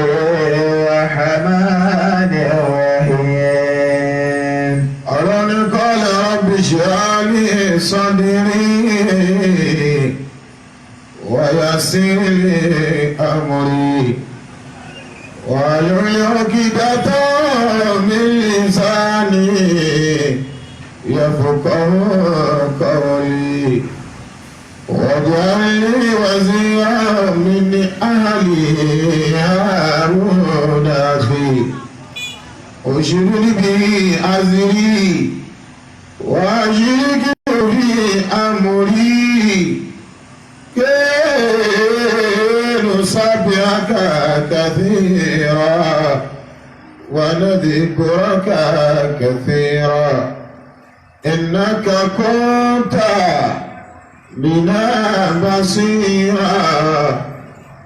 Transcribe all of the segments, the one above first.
الرحمن الرحيم أرن قال رب اشرح لي صدري ويسر لي أمري واحلل عقدة من لساني يفقهوا قولي واجعل لي وزيرا من أهلي هارون أخي أشرك به أزري وأشركه في أمري كي نسبحك كثيرا ونذكرك كثيرا إنك كنت بنا بصيرا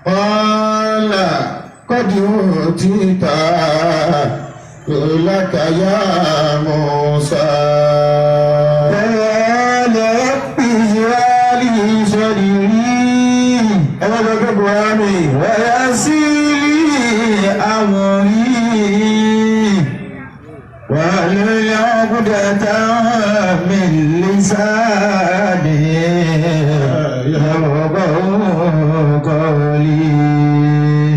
قال قد أوتيت لك يا موسى قال رب اشرح لي صدري ويسر لي أمري واحلل عقدة من لساني يفقهوا قولي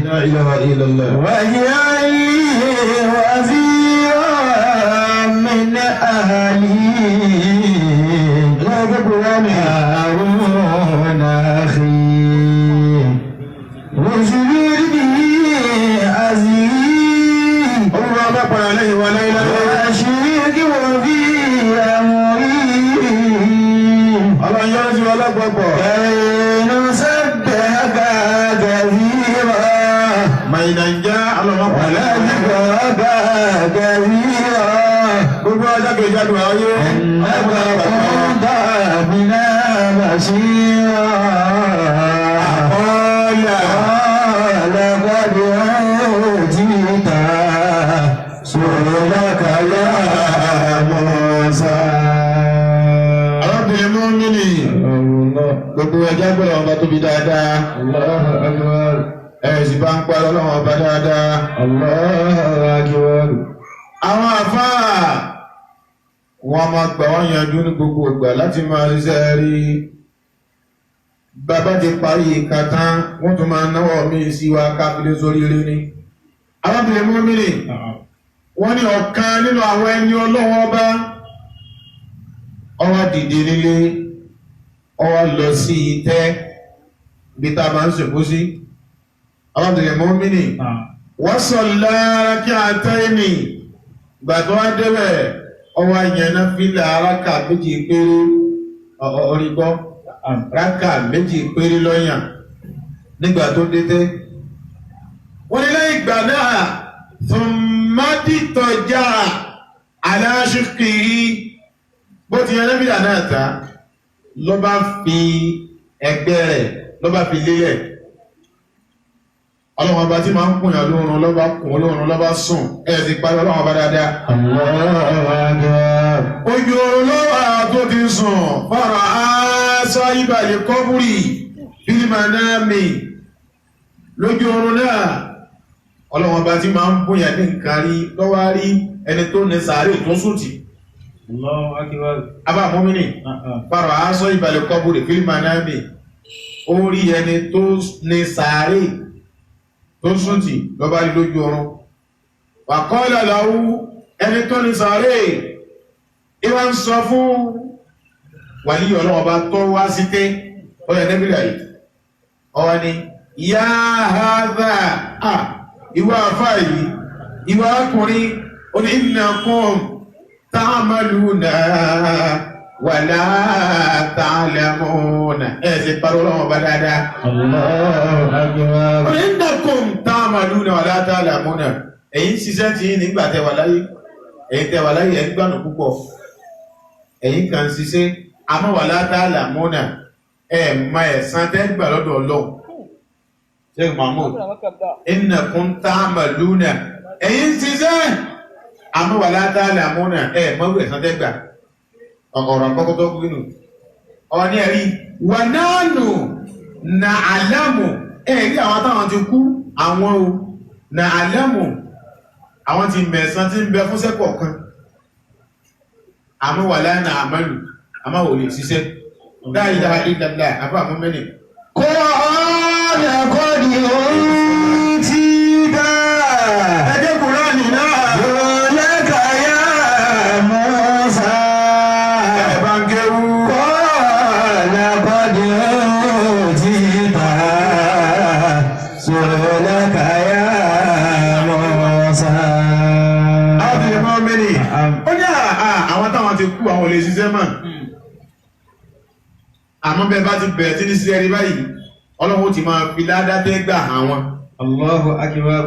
لا إله إلا الله واجعل لي وزيرا من أهلي هارون أخي واشدد به أزري الله أكبر عليه ولا إله إلا الله وأشركه في أمري الله يرزق ولا أكبر كي نسبحك كثيرا ما ينجا الله أكبر ونذكرك كثيرا gbogbo ọjọ́ kejì àdúrà ayé إنك كنت بنا بصيرا قال قد أوتيت سؤلك يا موسى arábìnrin mọ́mìnì gbogbo ẹjẹ́ gbọ́dọ̀ ọba tóbi dáadáa الله أكبر ẹ̀sì bá ń parọ́ ọlọ́run ọba dáadáa الله أكبر àwọn àfáà wọn máa gbà wọ́n yanjú ní gbogbo ìgbà láti máa ṣiṣẹ́ rí bàbá ti parí ìka tán wọ́n tún máa náwó míì sí wa káfílé sórí rí ní arábìnrin mọ́mìnì wọ́n ní ọ̀kan nínú àwọn ẹni ọlọ́wọ́ ọba ọwọ́ dìde nílé ọwọ́ lọ sí ìtẹ́ bí ta máa ń ṣèkú sí arábìnrin mọ́mìnì wọ́n sọ lára kí a tẹ́ ní gbàtọ́ wá débẹ̀ ọwọ́ àyẹ̀nà fílẹ̀ aráka méjì péré ọ̀rìgbọ́ ráka méjì péré lọ́yàn nígbà tó dédé wọ́n ní lẹ́yìn ìgbà náà fúnmádìtọ̀já aláṣùkìrí bó ti yẹn lẹ́bìlà náà ta ló bá fi ẹgbẹ́ rẹ̀ ló bá fi lélẹ̀ ọlọ́run ọba tí máa ń kùnyàn lóorun lọ́bá kùn olóorun lọ́bá sùn ẹ̀ ti parí ọlọ́run ọba dáadáa ojú oorun lọ́wọ́ tó ti sùn fọ́nà aṣọ ìbàlẹ̀ kọ́bùrì fílímà náà mi lójú oorun náà ọlọ́run ọba tí máa ń kùnyàn ní nǹkan rí lọ́wọ́ rí ẹni tó ní sàárè tó sùtì abá mọ́mìnì fọ́nà aṣọ ìbàlẹ̀ kọ́bùrì fílímà náà mi ó rí ẹni tó ní sàárè tó súntì lọ́bá rí lójú ọrún wàkọ́lá láwú ẹni tó ní sàárè ìwà ń sọ fún wàlí ọlọ́wọ́ bá tọ́ wá sí tẹ́ ọ̀yẹ̀ nẹ́bílẹ̀ yìí ọwọ́ ni yá hádà ìwà àfáà yìí ìwà ọkùnrin oní innakum ta'maluna wala ta'lamuna ẹ̀sìn parọ́ ọlọ́wọ́ bá dáadáa innakum ta'maluna wala ta'lamuna ẹ̀yin ṣiṣẹ́ tí nígbà tẹwà láyé ẹ̀yin tẹwà láyé ẹ̀yin gbànù púpọ̀ ẹ̀yin kan ṣiṣẹ́ àmọ́ wala ta'lamuna ma ẹ̀san tẹ́gbà lọ́dọ̀ Ọlọ́run Sheikh Mahmood innakum ta'maluna ẹ̀yin ṣiṣẹ́ àmọ́ wala ta'lamuna mọ́rú ẹ̀san tẹ́gbà ọ̀rọ̀ àkọ́kọ́ tó kú nínú ọ̀ní ẹ̀rí wà náà nù na àlámù ẹ̀rí àwọn táwọn ti kú àwọn o na àlẹ́mù àwọn ti mẹ̀sán tí ń bẹ fún sẹ́kọ̀ kan àmọ́ wà láàrín àmàlù àmọ́ ò lè ṣiṣẹ́ dáadáa ìdàdà àbá àmọ́ mẹ́rin Qala qad utita ẹjẹ́ Kùránì náà laka ya Musa ẹ̀bá ń kéwú Qala qad utita laka ya Musa. àwọn ti mọ́ mẹ́rin ó ní àwọn táwọn ti kú àwọn olè ṣiṣẹ́ mọ́ àmọ́ bẹ́ẹ̀ bá ti bẹ̀rẹ̀ tí ní sí ẹ̀rí báyìí Ọlọ́run ti máa fi ládádẹ́ gbà àwọn Allahu akbar.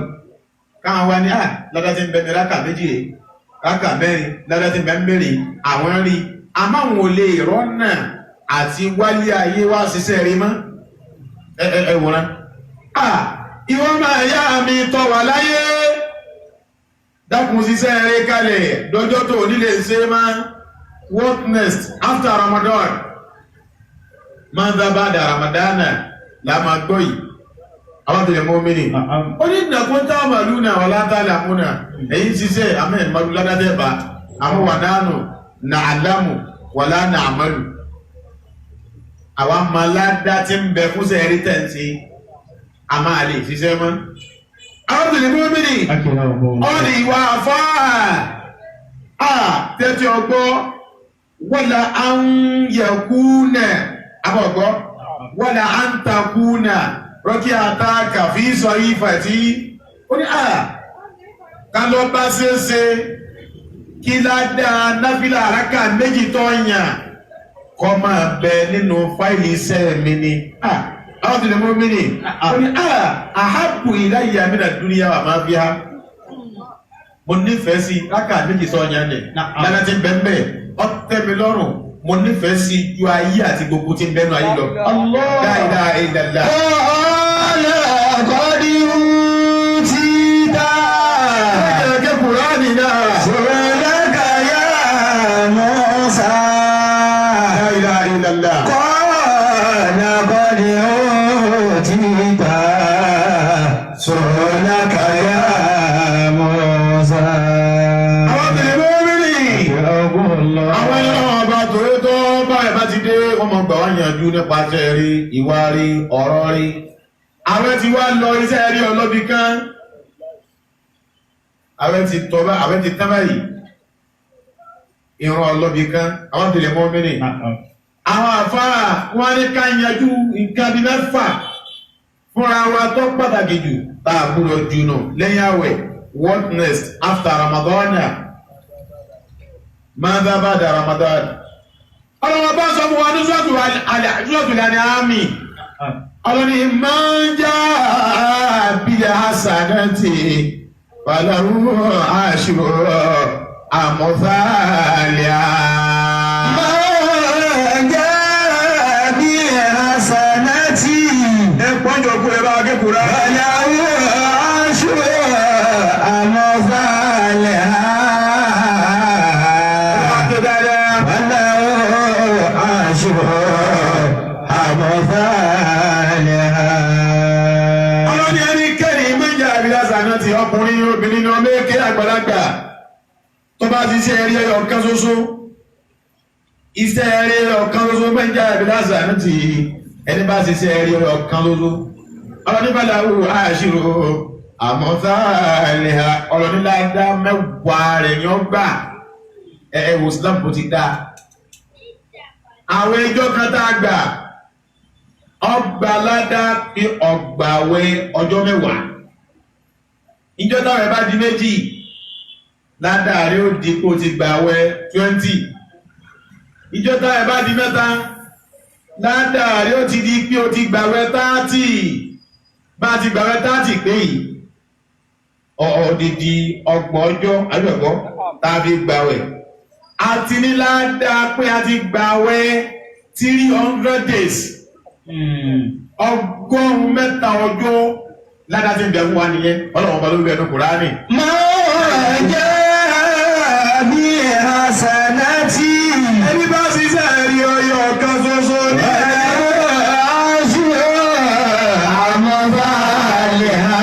káwọn wá ní ládádẹ́ ń bẹ ní rákà méjì rẹ̀ rákà mẹ́rin ládádẹ́ ń bẹ mẹ́rin àwọn rí àmọ́ àwọn olè rọ́nà àti wálé ayé wá ṣiṣẹ́ rí mọ́ ẹ̀wọ̀n ìwọ́n máa yá mi tọ́ wà láyé dákun ṣiṣẹ́ rí kalẹ̀ lọ́jọ́ tó nílé ṣe máa what next after Ramadan mọ́ndà bá dà Ramadana láàmà gbọ́ yìí àwọn tẹ̀lẹ̀ mọ́ mẹ́rin ó ní ìdàkún táwọn màlúù náà wà látàlẹ̀ àmúnà èyí ṣiṣẹ́ àmẹ́ màlúù ládádẹ́bà àwọn wà nánù nà àlámù wà lánà àmàlù àwọn màládá tí ń bẹ fún sẹ́ẹ̀rí tẹ̀sí àmà àlè ṣiṣẹ́ mọ́ àwọn tẹ̀lẹ̀ mọ́ mẹ́rin ó ní ìwà àfáà tẹ́tí ọgbọ́ wọ́la an yakuna abọ̀gbọ́ wọ́la an takuna rọ́kí àtàkà fi sọ ìfà tí ó ní ká lọ bá ṣeéṣe kí ládá náfílà àrákà méjì tó yàn kọ máa bẹ nínú fáìlì iṣẹ́ mi ni àwọn tí lè mọ́ mi ni ó ní àhábù ilayya mina dunya wa ma fiha mo nífẹ̀ẹ́ sí rákà méjì tó yàn ní lára tí bẹ́ẹ̀ ọ̀tẹ́mi lọ́rùn mo nífẹ̀ẹ́ sí ju ayé àti gbogbo tí ń bẹ́nu ayé lọ. La ilaha illallah. Qala qad utita. Ẹ̀jẹ̀ Kùránì náà. Laka ya Musa. La ilaha illallah. Qala qad utita. Laka ya Musa. Àwọn tẹ̀lé àwọn ẹ̀rọ ọba tòró tó bá ẹ̀bá ti dé ọmọ gbà wá yànjú nípasẹ̀ rí ìwà rí ọ̀rọ̀ rí àwẹ̀ ti wá lọ iṣẹ́ rí ọlọ́bí kan àwẹ̀ ti tọ́bá àwẹ̀ ti tán báyìí ìran ọlọ́bí kan àwọn tẹ̀lé mọ́ mẹ́rin àwọn àfáà wọ́n ní ká yanjú nǹkan bí mẹ́fà fúnra wa tó pàtàkì jù tá a gbúdọ̀ jù nù lẹ́yìn àwẹ̀ what next after Ramadan ماذا بعد رمضان ọlọ́wọ́ bá sọ fún wa ní ṣọ́tù lẹ́ni àmì ọlọ́ni máa ń já bílẹ̀ hasanati falahu ashru amthaliha máa ń já bílẹ̀ hasanati ẹ̀pọ́njọ kú ẹbá akẹ́kùnrà falahu ashru amthaliha ọlọ́ni ẹni kẹ́rì méjì àbílásà náà ti ọkùnrin obìnrin náà méèké àgbàlagbà tó bá ti ṣe ẹ̀rí ẹyọ kan ṣoṣo iṣẹ́ ẹ̀rí ẹyọ kan ṣoṣo méjì àbílásà náà ti ẹni bá ti ṣe ẹ̀rí ẹyọ kan ṣoṣo ọlọ́ni bàláwò àṣírò àmọ́sáàlẹ̀ ọlọ́ni ládá mẹ́wàá rẹ̀ yọ gbà ẹ̀wò Islam bó ti dá àwọn ẹjọ́ kan tá a gbà ọgbà ládá fi ọgbàwẹ̀ ọjọ́ mẹ́wàá ìjọ táwọn ẹ̀bá di méjì ládá rí ó di kó ti gbàwẹ̀ 20 ìjọ táwọn ẹ̀bá di mẹ́ta ládá rí ó ti di pé ó ti gbàwẹ̀ 30 bá ti gbàwẹ̀ 30 pé yìí ọ̀dìdì ọgbọ̀n ọjọ́ àjọ̀gbọ́ tàbí gbàwẹ̀ àti ní ládá pé a ti gbàwẹ̀ 300 days ọgọ́rùn mẹ́ta ọjọ́ ládá tí ń bẹ̀rù wa nìyẹn ọlọ́wọ́n bá ló bẹ̀rù Kùránì máa jẹ́ bí hasanati ẹni bá ṣiṣẹ́ rí ọyọ kan ṣoṣo ní aṣọ àmọ́bàlẹ̀ ha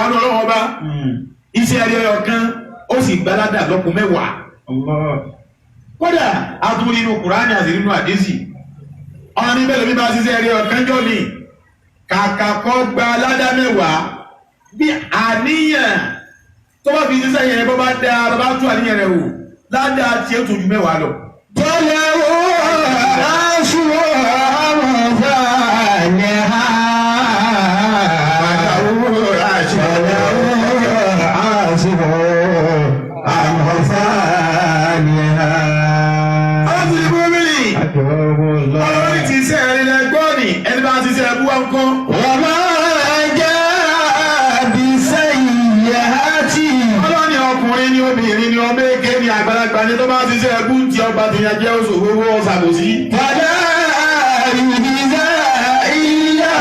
wà ní ọlọ́wọ́ bá iṣẹ́ ẹ̀rí ọyọ kan ó sì gbalada lọ́kùn mẹ́wàá. kódà àtúntò nínú Kùránì àti nínú àdéhìí ọ̀rọ̀ níbẹ̀ lómi bá ṣiṣẹ́ ẹ̀rí ọ̀kan jọ mi kàkà kọ́ gba aládá mẹ́wàá bí àníyàn tó bá fi ṣiṣẹ́ yẹn bọ́ bá dá bọ́ bá tún àníyàn rẹ̀ wò ládá tí ó tójú mẹ́wàá lọ. tọ́lẹ̀ wo aṣọ àwọn fàánì ha. Ọlọ́run ti ṣe ẹ̀rin lẹ́gbọ́n ni ẹni bá ti ṣe ẹ̀bú wa ń kọ́. Wọ́n máa jẹ́ àbíṣẹ́ ìyàtì. Ọlọ́run ọkùnrin ni obìnrin ni ọmọ èké ni àgbàlagbà ni tó bá ti ṣe ẹ̀bú tí ọba ti yàn jẹ́ oṣù owó ọ̀sàbòsí. Fàdá ìdíjà ìyá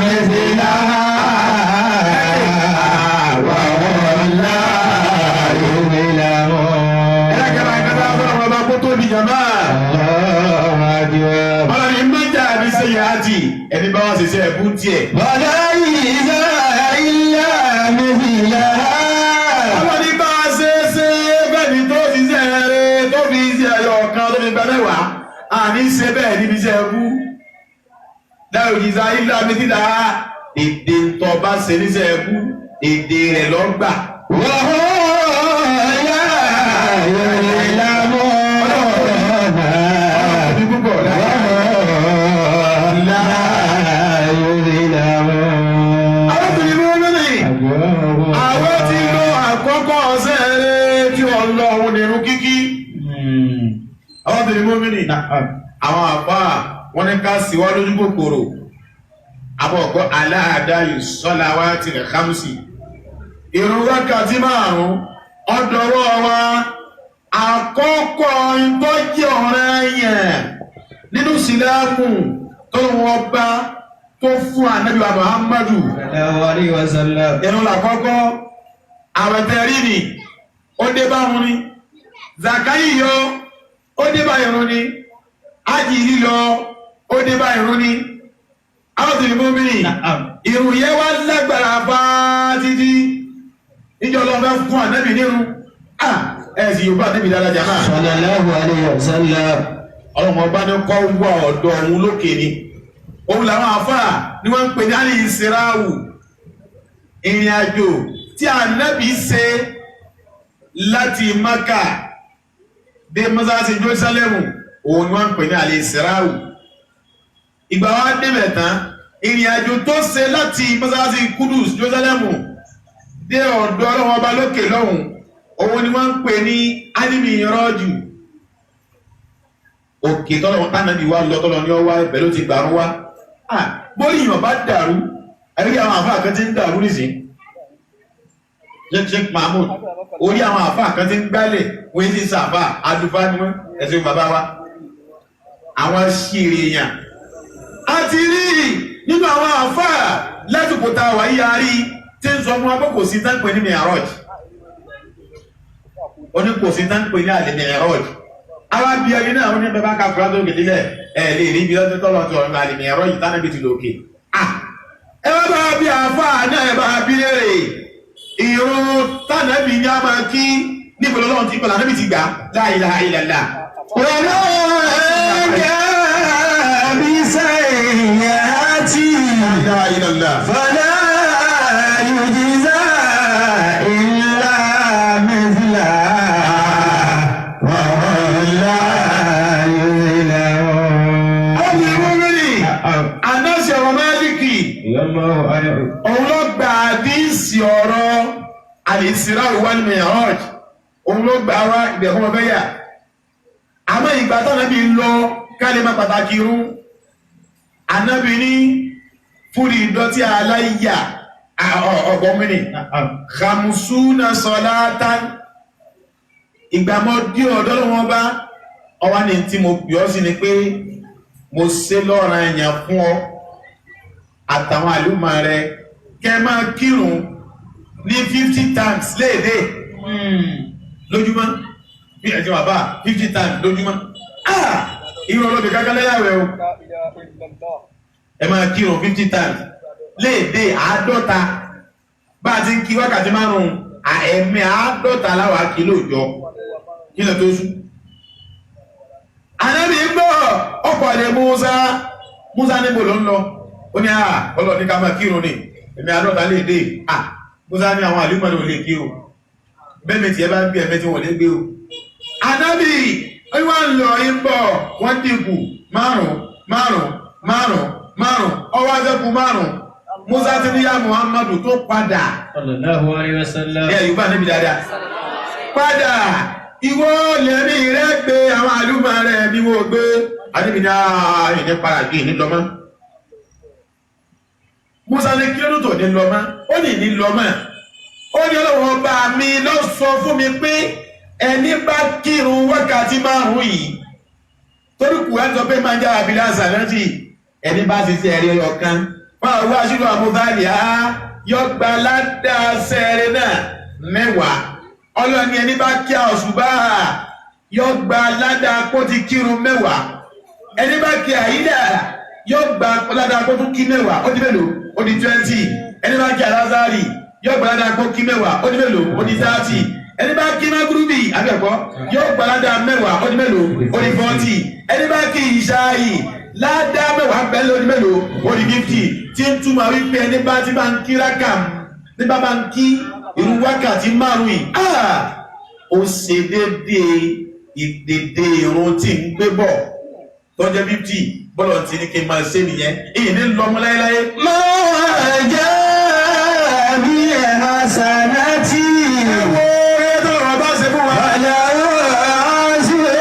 mẹ́fìlá. Ẹni bá wá ṣe ṣe ẹ̀bú tiẹ̀. Bọ̀dá ìdíjà ìyá mẹ́fìlá. Ọlọ́ni bá ṣe ṣe bẹ́ẹ̀ni tó ti ṣe ẹ̀rẹ́ tó fi ṣe ẹ̀yọ ọ̀kan tó fi gba mẹ́wàá. Àní ṣe bẹ́ẹ̀ níbi ṣe ẹ̀bú. Dáyọ̀ ìdíjà ìlú amẹ́fìlá. Èdè tó bá ṣe ní ṣe ẹ̀bú. Èdè rẹ̀ lọ gbà. Àwọn àbá wọn ní ká síwá lójú kòkòrò àbọ̀kọ́ aláàdáyì sọ́lá wá tilẹ̀ kámsì ìrun wákàtí márùn-ún ọdọ̀wọ́ wa àkọ́kọ́ ìtọ́jú ọ̀rẹ́ yẹn nínú sílámù tó wọ́n bá tó fún ànábì wa Muhammadu ìrun làkọ́kọ́ àwẹ̀tẹ̀rí ni ó dé bá wọn ni zakayi yọ ó dé bá ìrun ni ájì lílọ ó dé bá ìrun ni àwọn tìlú mọ́mìnì ìrun yẹn wá lágbára bá títí níjọ́ lọ fẹ́ fún ànábì nírun ẹ̀sì yóò bá ànábì dára jàmá sallallahu alaihi wasallam ọlọ́mọ bá ní kọ́ wà ọ̀dọ̀ ọ̀hún lókè ni òun làwọn àfáà ni wọ́n ń pè ní àlè ìsìráwù ìrìn àjò tí ànábì ṣe láti Mákà dé mọ́sáàsì Jerúsálẹ́mù òun ni wọ́n ń pè ní àlè ìsìráwù ìgbà wa débẹ̀ tán ìrìn àjò tó ṣe láti mọ́sáàsì Kudus Jerúsálẹ́mù dé ọ̀dọ̀ ọlọ́wọ́ ọba lókè lọ́hùn òun ni wọ́n ń pè ní alimi rọ́jù òkè tọ́lọ́wọ́n tánàbí wá lọ tọ́lọ́ ní ọwá ẹ̀bẹ̀ ló ti gbàrún wá bóyí ìyàn bá dàrú ẹ̀rí àwọn àfáà kan ti ń dàrú nìsín Sheikh Mahmood orí àwọn àfáà kan ti ń gbálẹ̀ wọ́n ti sàfà adúfá ní wọ́n ẹ̀sìn bàbá wa àwọn ṣìírí èèyàn àti rí nínú àwọn àfáà lásìkò tá a wà yíya rí tí ń sọ fún wa pé kò sí tán pè ní Mi'raj ó ní kò sí tán pè ní àlè Mi'raj àwọn bí ẹni náà ó ní bàbá kakura tó gèdè lẹ ẹ lè rí ibi lọ́dún tọ́lọ́ tó ọ̀rọ̀ àlè Mi'raj tánàbí ti lòkè ẹ wá bá bí àfáà náà ẹ bá bí lérè ìrun tánàbí ní a máa kí níbo lọ́wọ́ ti pẹ̀lú ànábì ti gbà la ilaha illallah. فلا يجزى إلا مثله وهو لا يظلم. Anasi ọ̀rọ̀ Málíkì òun ló gba àdíìsì ọ̀rọ̀ al-Isra wal Mi'raj òun ló gba wá ìbẹ̀kún ọbẹ̀ yà àmọ́ ìgbà tó náà bí lọ kálẹ̀ má pàtàkì irun Ànábì ní fúri ìdọ́tí aláìyà ọgbọ̀mìnì khamsuna salatan ìgbàmọ́ dí ọ̀dọ́ lọ́wọ́ bá ọwá ní tí mo pè ọ́ sí ni pé mo ṣe lọ́ra ẹ̀yàn fún ọ àtàwọn àlùmọ̀ rẹ kẹ máa kírun ní 50 times léèdè lójúmọ́ bí ẹ̀jẹ̀ wà bá 50 times lójúmọ́ ìrọ̀ lọ́bẹ̀ kákálẹ́yàwó ẹ̀ o ẹ máa kírun 50 times léèdè 50 bá a ti ń kí wákàtí márùn-ún ẹ̀mí àádọ́ta láwàá kí lóòjọ́ kí lọ tó sùn. Ànábì ń bọ̀ ọkọ̀ ní Musa níbo ló ń lọ ó ní ọlọ́ọ̀ní ká máa kírun ni ẹ̀mí àádọ́ta lè dé Musa ní àwọn àlùmọ́ ní ò lè kí o bẹ́ẹ̀ mi tiẹ̀ bá ń bí ẹ̀mẹ́ tí wọ́n lè gbé o. Ànábì wọ́n ń lọ ń bọ̀ wọ́n dínkù márùn-ún ọwọ́ azẹ́kù márùn-ún Musa ti ní yá Muhammadu tó padà. Sallallahu alaihi wasallam. Yorùbá níbi dáadáa padà ìwọ lẹ́mí rẹ̀ gbé àwọn àlùmọ́ rẹ̀ bí wọ́n gbé àdébì ní ìní para gbé ní lọ́mọ́. Musa ní kí ló tó ní lọ́mọ́ ó ní lọ́mọ́ ó ní ọlọ́wọ́ bá mi lọ sọ fún mi pé ẹni bá kírun wákàtí márùn-ún yìí torí kù ẹ́ sọ pé máa ń jára bí láǹsà lọ́tì ẹni bá ti ṣe ẹ̀rí ọ̀kan máa wá sílò àmúfàlì yọ gba ládàá sẹ́ẹ̀rẹ́ náà 10 ọlọ́ni ẹni bá kí àṣùbà yọ gba ládàá kó ti kírun 10 ẹni bá kí àyídà yọ gba ládàá kó tún kí 10 ó di mélòó ó di 20 ẹni bá kí àlázárì yọ gba ládàá kó kí 10 ó di mélòó ó di 30 ẹni bá kí magrubi abẹ́ẹ̀kọ́ yọ gba ládàá 10 ó di mélòó ó di 40 ẹni bá kí ìṣáyì ládàá 10 pẹ̀lú ó di mélòó ó di 50 tí ń túmọ̀ wípé ẹni bá ti bá ń kí rákàm ní bá bá ń kí irú wákàtí márùn-ún yìí ó ṣe dédé irun tí ń gbé bọ̀ tọ́jẹ́ 50 bọ́lọ̀ tí ní kí n máa ṣe nìyẹn èyí ní lọ́mọ láyéláyé. máa jẹ́ bí ẹ̀ha sànátì ẹ̀wọ́ ẹ̀dọ́ ọ̀rọ̀ bá ṣe fún wa. ọ̀làwọ̀ àṣìwò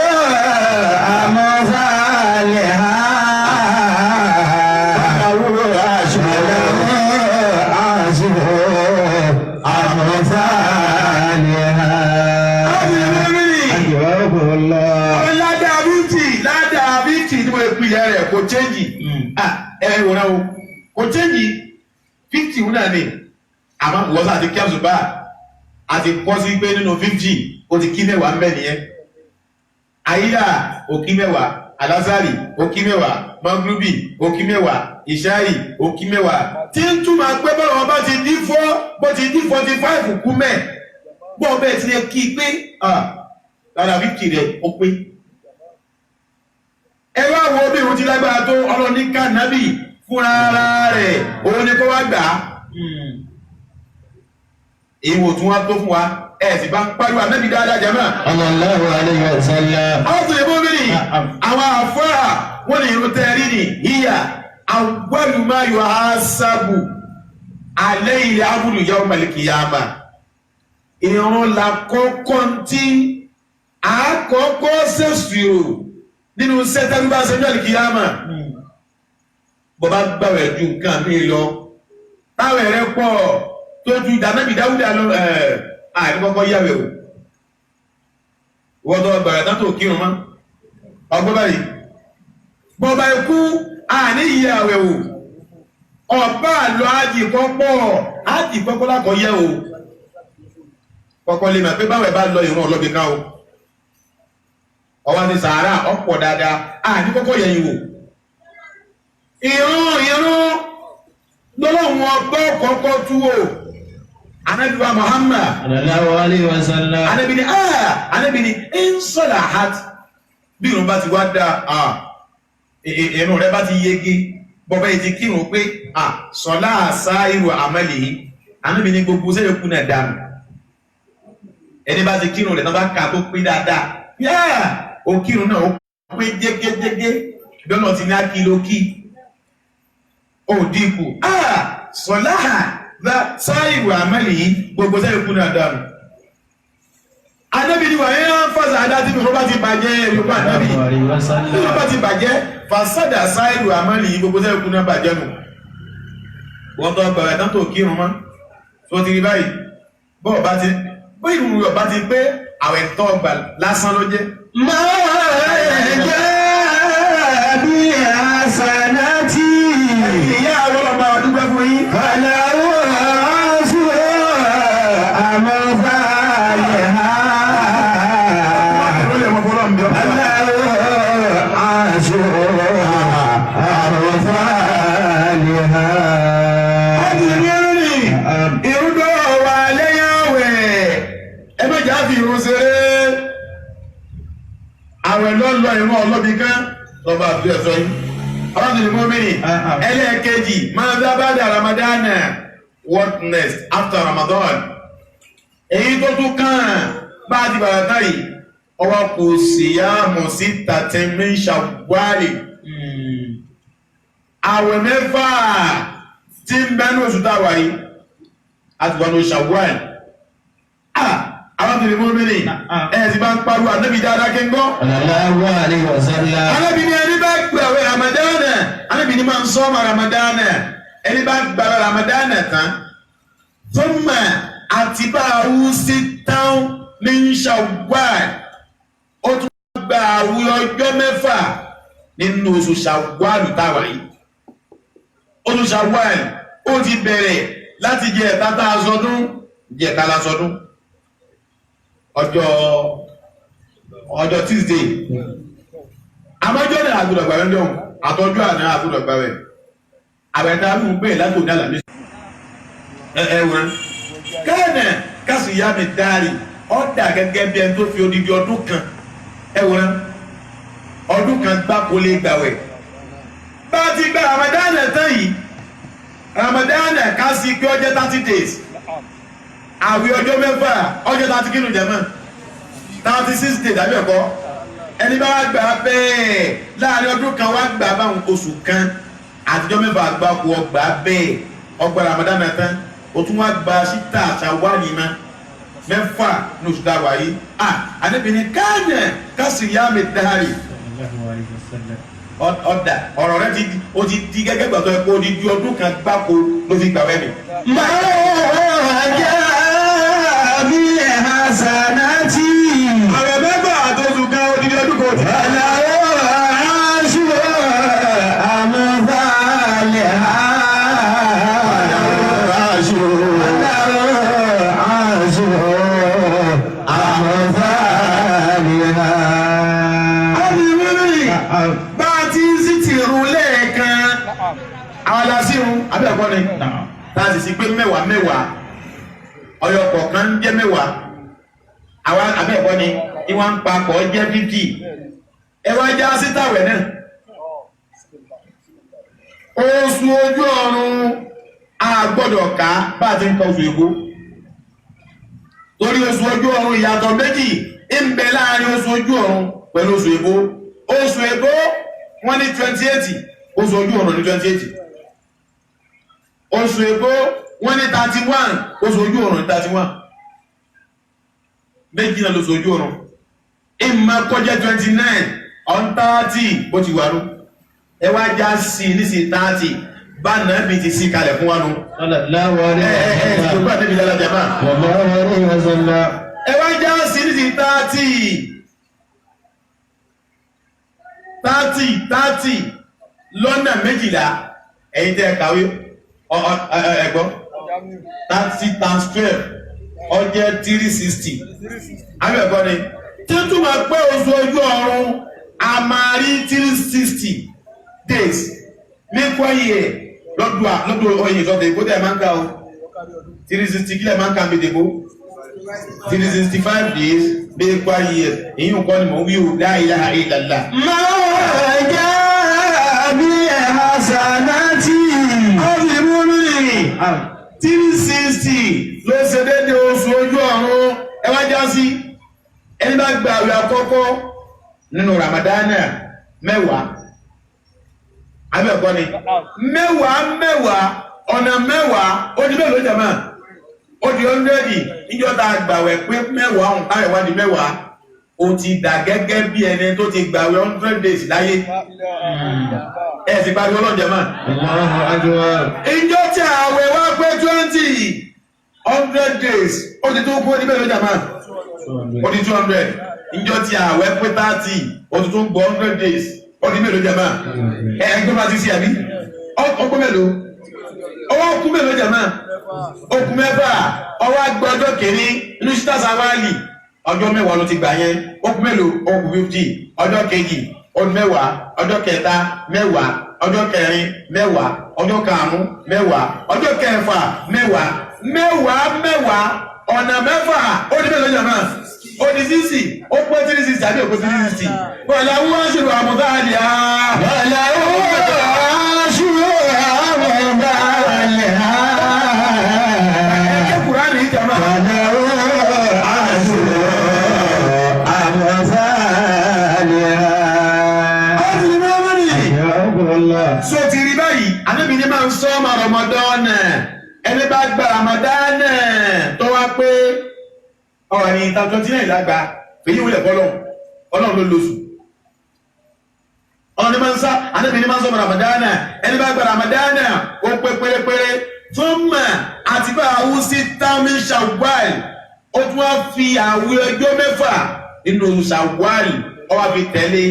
àmọ́fàlẹ̀ ha ọ̀làwọ̀ àṣìwò àmọ́fàlẹ̀ ha. Ládàá 50 ní mo ìpìlẹ̀ rẹ̀ kò chẹ́njì ìwòrán o kò chẹ́njì 50 wúnà ní àmọ́ wọ́sá àti kí àṣùbá àti pọ́ sí pé nínú 50 ó ti kí 10 ń bẹ nìyẹn. Àyílà ó kí 10, alásàrì ó kí 10, magrubi ó kí 10, ìṣáì ó kí 10 tí ń túmọ̀ pé bọ́lọ̀ bá ti dí 45 kú mẹ́ bọ́ bẹ́ẹ̀ ti lè kí pé lára 50 rẹ̀ ó pé. Ẹ wá wo bí ìwọ̀n ti lágbára tó ọlọ́ní kànábì fúnra rẹ̀ òun ni kó wá gbà á. Èèwò tún wá tó fún wa sì bá ń pariwo ànábì dáadáa jẹ́mọ́. Sallallahu alaihi wasallam. Àwọn tó lè bó mi nì àwọn àfáà wọ́n ní irun tẹ́rí nì híyà awwalu ma yuhasabu alayhi abdu yawmal qiyamah. Ìrun la kọ́kọ́ tí àkọ́kọ́ ṣèṣirò nínú sẹ́tẹ́rú bá ṣe ní àlìkìyàmà bọ́bá gbàwẹ̀ ju nǹkan mi lọ táwẹ̀ rẹ pọ̀ tó ju ìdánábì dáúdà lọ àìkọ́kọ́ yàwẹ̀ o wọ́n tó gbàrẹ̀ tán tó kírun mọ́ ọgbọ́n báyìí bọ́bá ikú àní ìyàwẹ̀ o ọ̀pá àlọ́ ájì kọ́kọ́ lákọ̀ yẹ o kọ́kọ́ lè mọ̀ pé báwẹ̀ bá lọ ìrún ọlọ́bì ká o ọwá ní sàárà ọ̀pọ̀ dáadáa ní kọ́kọ́ yẹ̀yìn wò ìrún lọ́lọ́run ọgbọ́ kọ́kọ́ túwò Ànábì wa Muhammad Sallallahu alaihi wasallam. Ànábì ni in salahat bí ìrún bá ti wá dá ìrún rẹ bá ti yege bọ́bá ìtì kírun pé sọ́lá sáírù àmàlì Ànábì ni gbogbo sẹ́yẹ̀ kú náà dánù ẹni bá ti kírun rẹ̀ náà bá kà tó pín dáadáa òkírun náà ó pé jégéjégé lọ́nà tí ní ákìlókì ó dínkù sọ̀láhà sáàìwò àmẹ́lì yìí gbogbo sẹ́yìn kú náà dánù. Ànábì ni wà ní fásà adá tí mo bá ti bàjẹ́ ẹ̀rùpá Ànábì mo bá ti bàjẹ́ fàsádà sáàìwò àmẹ́lì yìí gbogbo sẹ́yìn kú náà bàjẹ́ nù. Wọ́n tó gbàrẹ̀ tán tó kírun mọ́ tó ti rí báyìí bọ́ọ̀ bá ti bó ìrù rẹ̀ bá ti pé àwẹ̀ tó gbà lásán ló jẹ́. Máa jẹ́ bí àsànátì. Ìyá àwọn ọmọ ọdúgbẹ́ fún yín. Ọ̀làwọ̀ àṣìwò àmọ́fàlẹ̀ ha. Ọlọ́run lè mọ fọ́lọ́ mi ọ̀pọ̀. Ọ̀làwọ̀ àṣìwò àmọ́fàlẹ̀ ha. Ọdún ìrún ni ìrún tó mẹ́jà fi irun ṣeré àwẹ̀ lọ́lọ́ ìrún ọlọ́bí kan lọ́ba àbúrò ẹ̀sọ́ yìí ọlọ́dún ní mọ́mìnì ẹlẹ́ẹ̀kejì máa dábàdà Ramadan what next after Ramadan èyí tó tún kàn bá ti bàrà táyì ọwọ́ kò sí yá mọ̀ sí tàtẹ́mí ṣàwárì àwẹ̀ mẹ́fà tí ń bẹ́nu oṣù táwà yìí àti wọn ló ṣàwárì alábìnrin mọ́mìnì ẹ̀sì bá ń parú ànábì dáadáa kí ń gbọ́. Sallallahu alaihi wasallam. alábìnrin ẹni bá gbàwẹ̀ Ramadana alábìnrin máa ń sọ́mà Ramadana ẹni bá gbàwẹ̀ Ramadana tán thumma atba'ahu sittan min Shawwal ó tún gba àwẹ̀ ọjọ́ mẹ́fà nínú oṣù Shawwal táwa yìí oṣù Shawwal ó ti bẹ̀rẹ̀ láti jẹ ẹ̀ta aṣọdún jẹ ẹ̀ta lásọdún ọjọ́ Tuesday àmọ́jọ́ ní àgùdọ̀ gbàrẹ́ lọ́hùn àtọ́jú àná àgùdọ̀ gbàrẹ́ àwẹ̀dá ló ń gbé látò ní àlàmí ẹ̀wọ̀n kẹ́ẹ̀nẹ̀ kásù ìyá mi dárí ọ̀dà gẹ́gẹ́ bí ẹni tó fi odidi ọdún kan ẹ̀wọ̀n ọdún kan gbáko lè gbàwẹ̀ bá ti gba Ramadan tán yìí Ramadan kásì pé ọjọ́ 30 days àwẹ̀ ọjọ́ mẹ́fà ọjọ́ 30 kínú jẹ́mọ́ 36 days àbí ẹ̀kọ́ ẹni bá wá gbà bẹ́ẹ̀ láàrin ọdún kan wá gbà báwọn oṣù kan àtijọ́ mẹ́fà àgbàkú ọgbà bẹ́ẹ̀ ọgbà Ramadan tán ó tún wá gba síta àṣàwárì ma mẹ́fà ní oṣù táwà yìí àdébìnrin káàyàn kásì yá mi dáhàrì ọ̀dà ọ̀rọ̀ rẹ ó ti di gẹ́gẹ́ gbàtọ́ ẹ̀kọ́ ó di ju ọdún kan gbáko ló fi gbà wẹ́mi. Máa jẹ́ bí ẹ̀hà sànátì. Àwẹ̀ mẹ́fà àtọ́sù kan odidi ọdún kan òtí. Aláwọ̀ aṣọ àmọ́bàlẹ̀ ha. Aláwọ̀ aṣọ àmọ́bàlẹ̀ ha. Bá a ti ń sí ti rún lẹ́ẹ̀kan, àwọn aláṣírun, abẹ́ẹ̀kọ́ ni, láti sí pé mẹ́wàá ọyọ kọ̀ọ̀kan jẹ́ mẹ́wàá, àwọn abẹ́ẹ̀kọ́ ni, ìwọ̀n ń papọ̀ jẹ́ 50. Ẹwà já sítàwẹ̀ náà. Oṣù ojú ọ̀run àgbọ́dọ̀ ká bá ti ń kọ oṣù ègbó. Torí oṣù ojú ọ̀run ìyàtọ̀ méjì ń bẹ láàrin oṣù ojú ọ̀run pẹ̀lú oṣù ègbó. Oṣù ègbó wọ́n ní 28, oṣù ojú ọ̀run ní 28. Oṣù ègbó wọ́n ní 31, oṣù ojú ọ̀run ní 31. Méjì náà lóṣù ojú ọ̀run. Ìmọ̀ kọjẹ́ 29, on 30 bó ti wà ló. Ẹ wá já sí ní sí 30, bá náà bí ti sí kalẹ̀ fún wa nù. Sallallahu alaihi wasallam. Ẹ wá já sí ní sí 30 lọ́nà méjìlá ẹ̀yin tẹ́ kàwé ẹ̀gbọ́n 30 times 12 ó jẹ́ 360 àbẹ̀kọ́ ni tí ó túnmọ̀ pé oṣù ojú ọ̀run a máa rí 360 days ní kwẹ́yẹ lọ́dún ọyìn ìjọba ìbò tẹ́ máa ń ká o 360 kílẹ̀ máa ń ká mi dèbò 365 days ní kwẹ́yẹ èyí ń kọ́ ni mọ̀ wí o la ilaha illallah. Máa jẹ́ bí ẹ̀hà sànátì. Ọ̀sìn mú mi 360 ló ṣe dédé oṣù ojú ọ̀run ẹwà já sí ẹni bá gba àwẹ̀ àkọ́kọ́ nínú Ramadana mẹ́wàá abẹ́ẹ̀kọ́ ni mẹ́wàá ọ̀nà mẹ́wàá ó di mélòó jàmá ó di 100 níjọ́ta àgbàwẹ̀ pé mẹ́wàá ọ̀hún táwẹ̀ wá di mẹ́wàá ó ti dà gẹ́gẹ́ bí ẹni tó ti gbàwẹ̀ 100 days láyé ẹ̀ sì parí ọlọ́jẹ̀ máa ìjọ tí àwẹ̀ wá pé 100 days ó ti tó kú ó di mélòó jàmá ó di 200 ìjọ tí àwẹ̀ pé 30 ó ti tó gbọ́ 100 days ó di mélòó jàmá ẹgbẹ́ bá ti sí àbí ọkú mélòó ọwọ́ kú mélòó jàmá okú mẹ́fà ọwọ́ agbẹ́ ọjọ́ kìíní inú ṣítà sáwálì ọjọ́ mẹ́wàá ló ti gbà yẹn okú mélòó okú 50 ọjọ́ kejì ọdún mẹ́wàá ọjọ́ kẹta mẹ́wàá ọjọ́ kẹrin mẹ́wàá ọjọ́ karùn-ún mẹ́wàá ọjọ́ kẹfà mẹ́wàá ọ̀nà mẹ́fà ó di mélòó jàmá ó di 60 ó pé 360 àbí òpé 360 wàlá wọ́n ṣe lọ àmọ́tá àlìyá wàlá wọ́n ṣe àmọ́tá àlìyá ẹ̀kẹ́ Kùránì jàmá wàlá wọ́n ṣe àmọ́tá àlìyá. So ti rí báyìí, Ànábì ní máa ń sọ ọmọ Ramadan ẹni bá gba Ramadan tó wá pé ọ̀rọ̀ ní ìta 29 lágbà fèyí wúlẹ̀ fọ́lọ́run, Ọlọ́run ló lóṣù. Ọlọ́run ní máa ń sá, Ànábì ní máa ń sọ ọmọ Ramadan ẹni bá gba Ramadan ó pé pérépéré fún mọ̀ àti bá àwọn sí tàmí Shawwal ó tún wá fi àwọn ọjọ́ 6 nínú Shawwal ó wá fi tẹ̀lé.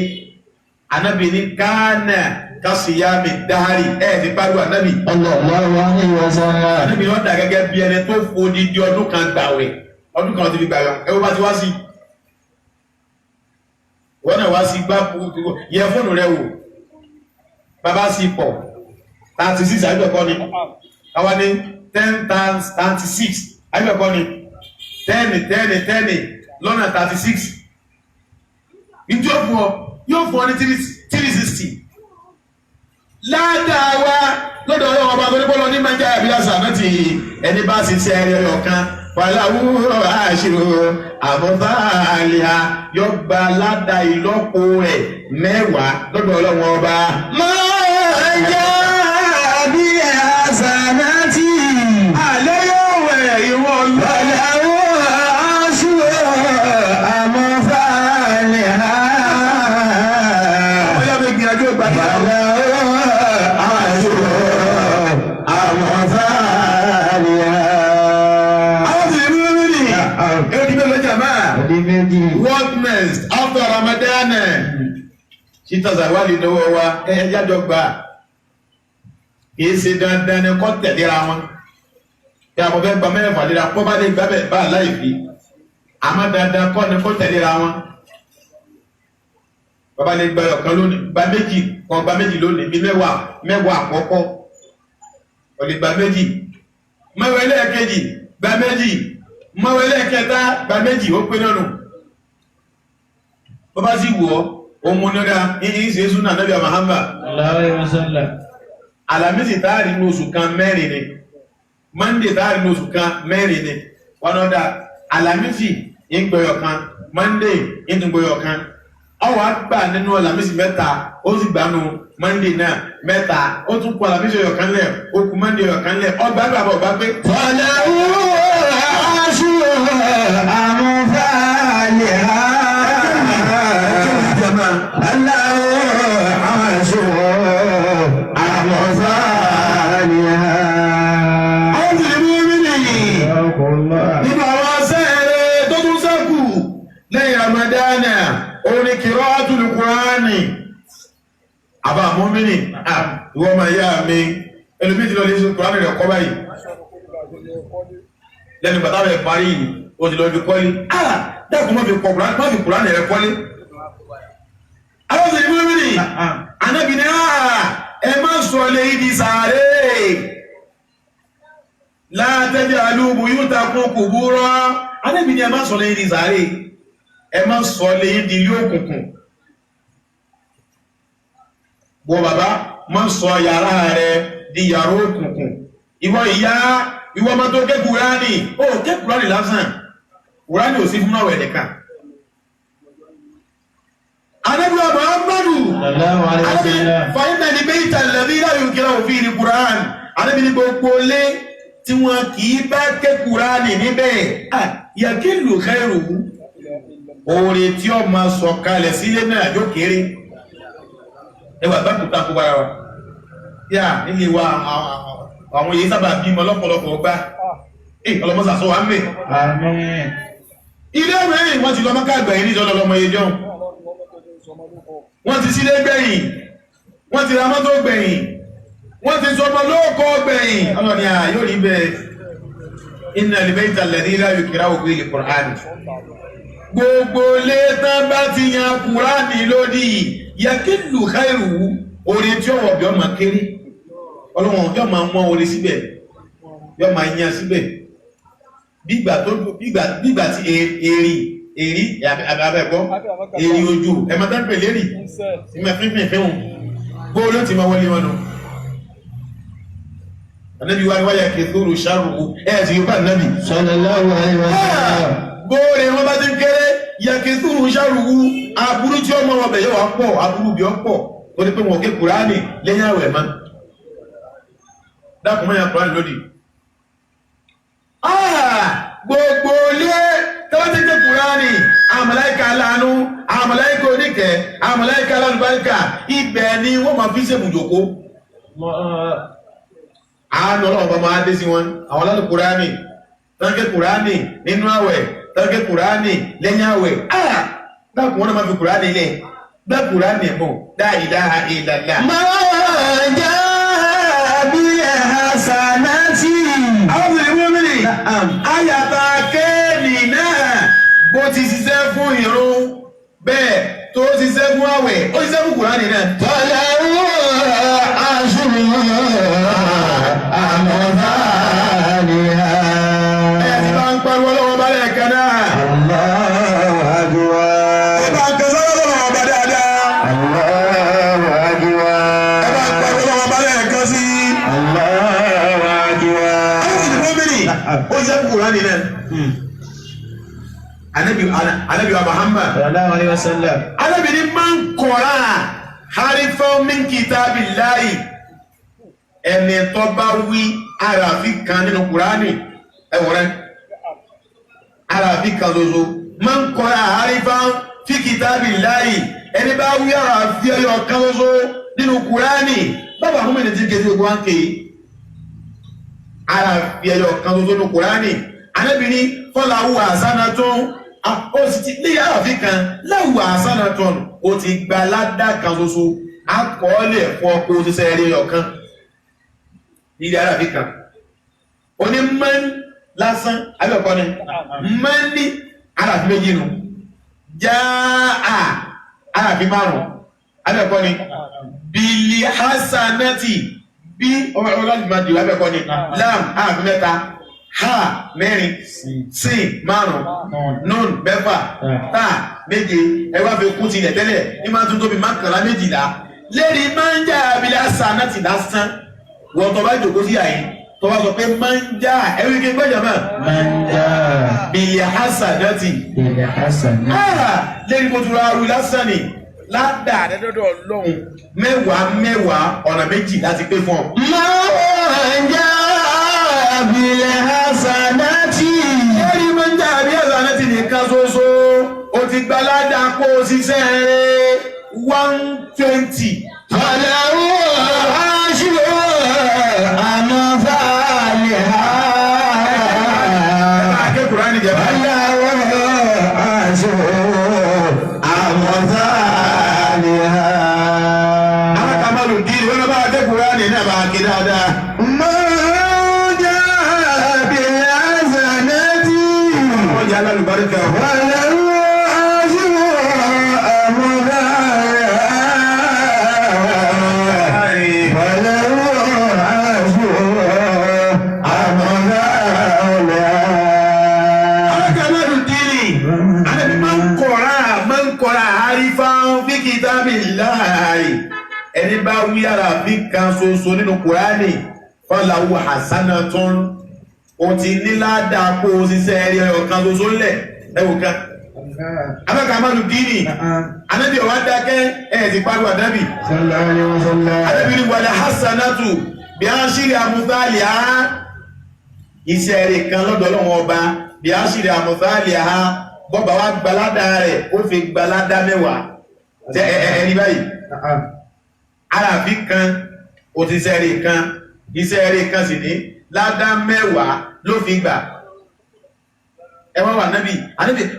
Ànábì ní kánà kásìyàmì dáhàrí ti pàdù Ànábì sallallahu alaihi wasallam. Ànábì wọ́n dà gẹ́gẹ́ bí ẹni tó fòdì di ọdún kan gbàwẹ̀ ọdún kan ti fi gbàwẹ̀ ẹwọ́ bá ti wá sí wọ́n náà wá sí gbá yẹ fóònù rẹ̀ wò bàbá sí pọ̀ 36 àbẹ̀kọ́ ni àwa ní 10 times 36 àbẹ̀kọ́ ni 10 lọ́nà 36 ìjọ fún ọ yóò fún ọ ní 360 ládàá wa lọ́dọ̀ ọlọ́wọ́ ọba tó ní bọ́lọ́ ní máa ń jẹ́ àbílàsà náà ti ẹni bá sì ṣe ẹrẹ ọ̀kan wàláwúrọ̀ àṣírò àbọ̀fáàlìhà yóò gba ládàá ìlọ́po rẹ̀ 10 lọ́dọ̀ ọlọ́wọ́ ọba. máa ń jẹ́ àbílàsà náà ti àlẹ́ yóò wẹ̀ ìwọ wàláwúrọ̀ àṣírò àbọ̀fáàlìhà. ọmọ yàgbé gbìyànjú ìgbàgbọ́. What next after Ramadan? Ṣíta Zawali lọ́wọ́ wa ẹjájọ́ gbà. Kìí ṣe dandan ni kọ́ tẹ̀léra wọn. Kí a mọ̀ fẹ́ gba mẹ́fà lera pọ́ bá lè gbábẹ̀ bá láìfi. Àmọ́ dandan kọ́ ni kọ́ tẹ̀léra wọn. Bàbá lè gba ọ̀kan lónìí, gba méjì, kan gba méjì lónìí, bí mẹ́wàá àkọ́kọ́. Ó lè gba méjì. Mẹ́wàá ẹlẹ́ẹ̀kejì, gba méjì. Mẹ́wàá ẹlẹ́ẹ̀kẹta, gba méjì, ó pé náà nù. Bọ́bá sí wọ́, ohun nígbà ní ìṣẹ́ súnà Nábì Muhammad sallallahu alaihi wasallam. Àlàmísì táàrí ní oṣù kan 4 ni, Monday táàrí ní oṣù kan 4 ni, wọ́n ọ̀dá Àlàmísì ìgbẹ̀yọ̀ kan, Monday ìgbẹ̀yọ̀ kan, ọwọ́ gbà nínú Àlàmísì 3, ó sì gbánú Monday náà 3, ó tún kọ Àlàmísì ọ̀yọ̀ kan lẹ̀, ó kù Monday ọ̀yọ̀ kan lẹ̀, ọgbà gbàbọ̀ bá pé nínú àwọn sẹ́ẹ̀rẹ́ tó tún sẹ́kù lẹ́yìn Ramadana orin qira'atul Qur'ani àbá mọ́mìnì ìwọ́n ma yá mi ẹlùmí ti lọ lè ṣe Qur'ani rẹ̀ kọ́ báyìí lẹ́nu bàtà rẹ̀ parí o ti lọ fi kọ́lé dákùn mọ́ fi Qur'ani rẹ̀ kọ́lé àwọn sẹ́yìn mọ́mìnì Ànábì ní ẹ má sọ lè ìdí sàárè látẹ́jẹ́ alúgbù yóò takún kùbúrọ́. Ànábì ní ẹ má sọ lẹ́yìn di sàárè, ẹ má sọ lẹ́yìn di ilé òkùnkùn. Bọ́ bàbá má sọ yàrá rẹ di yàrá òkùnkùn. Ìwọ ìyá, ìwọ ọmọ tó ké Kùránì, ó ké Kùránì lásán, Kùránì ò sí fún náà ẹ̀dẹ̀ká. Ànábì wa Muhammadu, fàyínà ní bayta alladhi la yuqra'u fihi al-Qur'an. Ànábì ní gbogbo lé tí wọn kìí bá ké Kùránì níbẹ̀ yàkílù khairu oore tí ó máa sọ kalẹ̀ sílé náà yóò kéré ẹwà gbákùtà kó bára wa yà nílé wa àwọn èyí sábà bímọ lọ́pọ̀lọpọ̀ ọgbá ọlọ́mọ́sà sọ wà mẹ́ ilé mẹ́rin wọ́n ti lọ mọ́ká gbẹ̀yìn ní ìjọlọ́lọ́mọ ẹjọ́ wọ́n ti sílé gbẹ̀yìn wọ́n ti ra mọ́tò gbẹ̀yìn wọ́n ti sọmọ lóòkọ́ gbẹ̀yìn ọlọ́ni yóò rí bẹ́ẹ̀ inna al-bayta alladhi la yuqra'u fihi al-Qur'an gbogbo lé tán bá ti yan Kùránì lódì yakillu khairu orí tí ó wọ̀ bí ọmọ kéré ọlọ́wọ̀n yóò máa mọ́ orí síbẹ̀ yóò máa yan síbẹ̀ bígbà tí èrí abẹ́gbọ́ èrí ojú ẹ̀mọ́tán pè lérí ìmẹ̀fínfín wọn gbóò ló ti máa wọlé wọn nù anábi wá ní wáyà kìtòrò ṣàrùkú ẹ̀ tí yóò bá nábi sallallahu alaihi wasallam gbóòrè wọn bá ti ń kéré yà kìtòrò ṣàrùkú aburú tí ó mọ́ wọn bẹ̀ yóò wá pọ̀ aburú bí ó pọ̀ ó ní pé wọn ké Kùránì lẹ́yìn àwẹ̀ mọ́ dákùnmọ́ yà Kùránì lódì gbogbo ilé tọ́wọ́tí jẹ́ Kùránì àmàláìkà aláàánú àmàláìkà oníkẹ́ àmàláìkà alálùbáríkà ibẹ̀ ni wọ́n máa fi ṣe bùjòkó àánú ọlọ́ọ̀bá máa dé sí wọn àwọn alálù Kùránì tọ́kẹ́ Kùránì nínú àwẹ̀ tọ́kẹ́ Kùránì lẹ́yìn àwẹ̀ dákùn wọn náà máa fi Kùránì lẹ̀ gbẹ́ Kùránì mọ̀ la ilaha illallah hasanati àwọn ìwọ́mìnì ayàtà kéènì náà bó ti ṣiṣẹ́ fún ìrun bẹ́ẹ̀ tó ṣiṣẹ́ fún àwẹ̀ ó ṣiṣẹ́ fún Kùránì náà tọ́láwó aṣùrù àmọ́dáníà ẹ̀ ti bá ń pariwo lọ́wọ́ bá lẹ́ẹ̀kan náà Allahu akbar ẹ bá ń kẹsọ́ lọ́wọ́ bá dáadáa Allahu akbar ẹ bá ń pariwo lọ́wọ́ bá lẹ́ẹ̀kan sí Allahu akbar ó ṣiṣẹ́ fún Kùránì náà Ànábì wa Muhammad sallallahu alaihi wasallam Ànábì ní man qara harfan min kitabillahi ẹni tó bá wí àràfí kan nínú Kùránì ẹwọ̀rẹ́ àràfí kan ṣoṣo man qara harfan fi kitabillahi ẹni bá wí àràfí ẹyọ kan ṣoṣo nínú Kùránì bàbá fún mẹ́rin tí kèsí gbogbo wá ń kéyìí àràfí ẹyọ kan ṣoṣo nínú Kùránì Ànábì ní fọ́láwù àsánátún ó sì ti ní àràfí kan láwù àsánátún ó ti gba ládá kan ṣoṣo akọọ́lẹ̀ fún ọkọ̀ òṣìṣẹ́ eré ọ̀kan nílé àràfí kan ó ní mọ́n lásán abẹ́ọ̀kọ́ ni mọ́n ní àràfí méjì nù jáà àràfí márùn abẹ́ọ̀kọ́ ni bìlì hasanati bí ọlọ́dìmọ̀dì abẹ́ọ̀kọ́ ni lam àràfí mẹ́ta ha mẹ́rin sin márùn nun mẹ́fà ta méje ẹwà fi kún ti ilẹ̀ tẹ́lẹ̀ ní máa tún tóbi mákànlá méjìlá lérí máa ń já abilé hasanati lásán wọ́n tọ́ bá jòkó sí àyín tọ́ bá sọ pé máa ń já ẹwì kí n gbọ́jà máa manja bìlì hasanati ilẹ̀ hasan lérí mo tura aru lásán ni ládàá dẹ́dọ́dọ̀ Ọlọ́run mẹ́wàá ọ̀nà méjì láti pé fún ọ. manja ilẹ̀ hasanati lérí máa ń já abilé hasanati nìkan ṣoṣo o ti gba ládàá kó o ṣiṣẹ́ rẹ̀ 120. tọ́láwó aṣùrù àmọ́dáníà Kùránì jẹ́ báyìí. tọ́láwó aṣùrù àmọ́dáníà Alákàmọ́lù dí wọ́n bá dé Kùránì náà bá kí dáadáa. manja ilẹ̀ hasanati Wọ́n jẹ́ alálùbáríkà. tọ́láwó aṣùrù Alákàmọ́lù dí ni, alẹ́bí máa ń kọ́ra àrífáà fi kitabillahi. Ẹni bá wí ara fi kan ṣoṣo nínú Kùránì, falahu hasanatun. O ti ní ládàá kó o ṣiṣẹ́ ẹ̀rí ọ̀kan ṣoṣo lẹ̀ ẹ̀wò kan. Alákàmọ́lù dí ni, Ànábì ọ̀wá dákẹ́ ẹ̀ ti pariwo àdábì. sallallahu alaihi wasallam Ànábì ní wàlẹ̀ hasanatu bí a ń ṣírí àmúfàálì á iṣẹ́ rẹ̀ kan lọ́dọ̀ Ọlọ́run ọba bí a ń ṣírí àmúfàálì á bọ́bà wá gbaládá rẹ̀ ó fi gbaládá mẹ́wàá tẹ́ ẹni báyìí arábí kan ó ti iṣẹ́ rẹ̀ kan sì ní ládá mẹ́wàá ló fi gbà ẹwà wà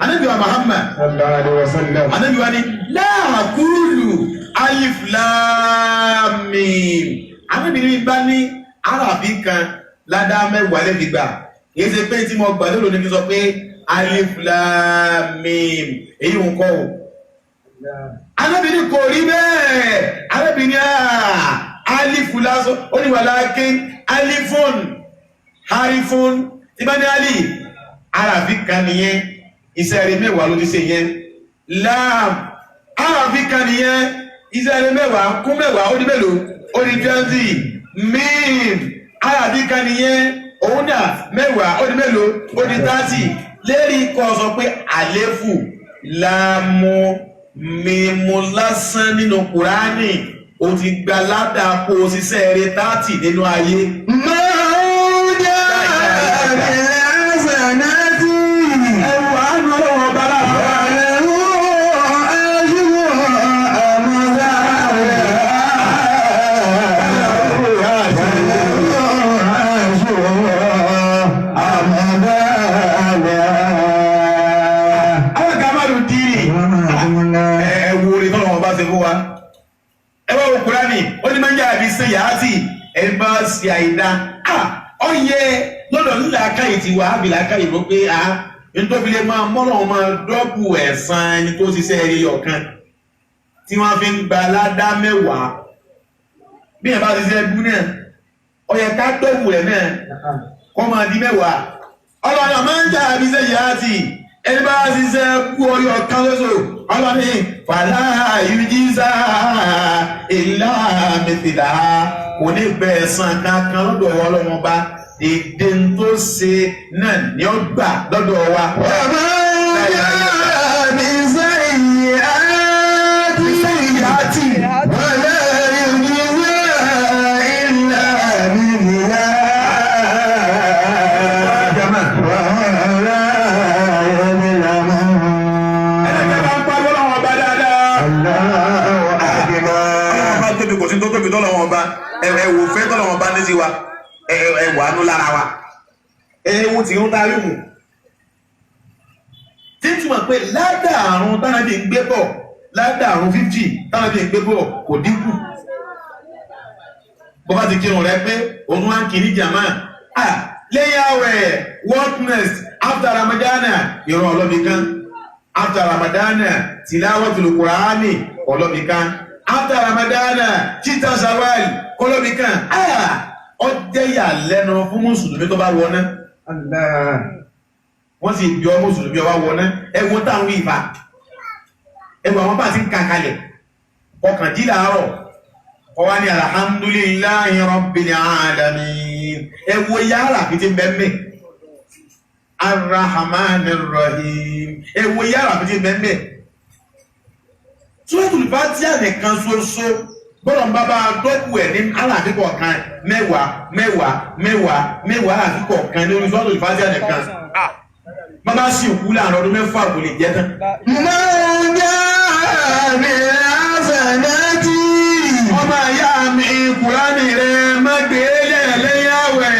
Ànábì wa Muhammad sallallahu alaihi wasallam Ànábì wa ní láàkúrù alif lam mim Ànábì ní bá ní arábí kan ládá mẹ́wàá lè fi gbà èyí ṣe pé tí mo gbà lóòrò ní kí sọ pé alif lam mim èyí ń kọ́ Ànábì ní kò rí bẹ́ẹ̀ Ànábì ní alifu lásán ó ní walakin alifun harifun tí bá ní alif arabi kan nìyẹn iṣẹ́ rẹ̀ mẹ́wàá ló ti ṣe yẹn lam arabi kan nìyẹn iṣẹ́ rẹ̀ mẹ́wàá kún mẹ́wàá ó di mélòó ó di 20 mim arabi kan nìyẹn òun náà mẹ́wàá ó di mélòó ó di 30 lérí kọ́ sọ pé àléfù láàmú mímú lásán nínú kùránì ó ti gba ládàá kó o ṣiṣẹ́ rẹ̀ 30 nínú ayé. Ẹ̀bá sí àìdá ọyẹ lọ́dọ̀ nílẹ̀ akáyì ti wà ábìlẹ̀ akáyì ló pé nítorí lè máa mọ́lọ̀ máa dọ́pù ẹ̀san ẹni tó ṣiṣẹ́ eré ọ̀kan tí wọ́n fi ń gba aládá mẹ́wàá bí ẹ̀ bá ṣiṣẹ́ ẹbú náà ọyẹ ká dọ́pù rẹ̀ náà kọ́ máa di mẹ́wàá ọlọ́dọ̀ máa ń jà àbíṣẹ́ yìí láti ẹni bá ṣiṣẹ́ ẹbú ọyọ ọ̀kan lóṣù ọlọ́ni fàlà ìjíṣà ìlà mẹ́tìlá kò ní bẹ ẹ̀san kankan lọ́dọ̀ Ọlọ́run bá èdè tó ṣe náà ní ó gbà lọ́dọ̀ wa. Bàbá mi sẹ́yìn àti wọlé ìgbìmọ̀ ìlà mímìlá. Ẹ̀ẹ́dẹ́gbẹ́ bá ń pariwo lọ́wọ́ ọba dáadáa. Ọlọ́run bá tóbi kò sí tó tóbi tó lọ́wọ́ ọba. Ẹ̀wò fẹ́ tó lọ́wọ́ ọba ní sí wa. Ẹ̀wò àánú lára wa. Ẹ̀wò tí ń darí mù. Tí ń túmọ̀ pé ládàárún tánàbí ń gbé bọ̀, ládàárún 50 tánàbí ń gbé bọ̀ kò dínkù. Bọ́ bá ti kírun rẹ pé òun wá ń kì ní jàmá. Lẹ́yìn àwẹ̀, what next? After Ramadana, ìran ọlọ́bì kan. After Ramadana, tilawatul Qur'ani ọlọ́bì kan. After Ramadana, títà Ṣawwal ọlọ́bì kan. Ó jẹ́ ìyàlẹ́nu fún Mùsùlùmí tó bá wọná. Wọ́n sì bí ọ Mùsùlùmí ọwá wọná. Ẹwọ́n táwọn ìfà. Ẹwọ́n àwọn bá ti ń kàkalẹ̀. Ọkàndínlá àárọ̀. Ọwá ní alhamdulillahi rabbil alamin. Ẹwọ́ yára fi ti bẹ́m̀bẹ̀. Ar-Rahmanir Rahim. Ẹwọ́ yára fi ti bẹ́m̀bẹ̀. Suratul Fatiha nìkan ṣoṣo. Bọ́lọ̀ ń bábá dọ́kù ẹ̀ ní aláàfíkọ̀ kan mẹ́wàá aláàfíkọ̀ kan ní orí Suratul Fatiha nìkan. Bábá sí òkú láàrin ọdún mẹ́fà kò lè jẹ́ tán. Ọmọ ìyá mi Kùránì rẹ̀ má gbé lẹ́yìn àwẹ̀.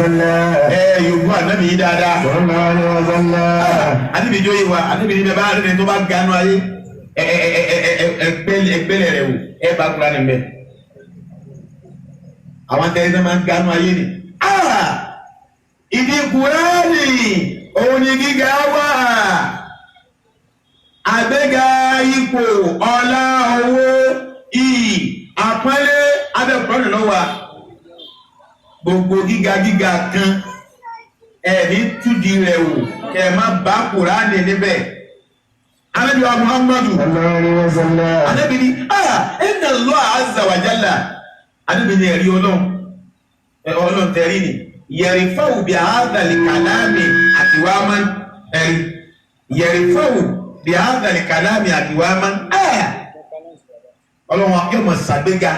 Yorùbá ànábì yìí dáadáa. Ànábì jó yìí wa, ànábì ní bẹ́ẹ̀ bá rẹ̀ tó bá ganu ayé ẹgbẹ́lẹ̀ rẹ̀ wò ẹ bá kúrò ní bẹ́ẹ̀. Àwọn tẹ́lẹ̀ tó máa ń ganu ayé ni. Ìdí Kùránì òun ni gíga wà. Àgbéga ipò ọlá owó iyì àpọ́nlé abẹ́kùránì lọ́wọ́. Gbogbo gíga kan ẹ̀ní túdí rẹ̀ wò kẹ má bá Kùránì níbẹ̀. Ànábì wa Muhammadu Ànábì ní inna Allah azza wa jalla. Ànábì ní ẹ̀rí ọlọ́run tẹ̀rí ni yarfa'u bi hadha al-kalami aqwaman ẹ̀rí yarfa'u bi hadha al-kalami aqwaman ọlọ́run yóò mọ̀ sàgbéga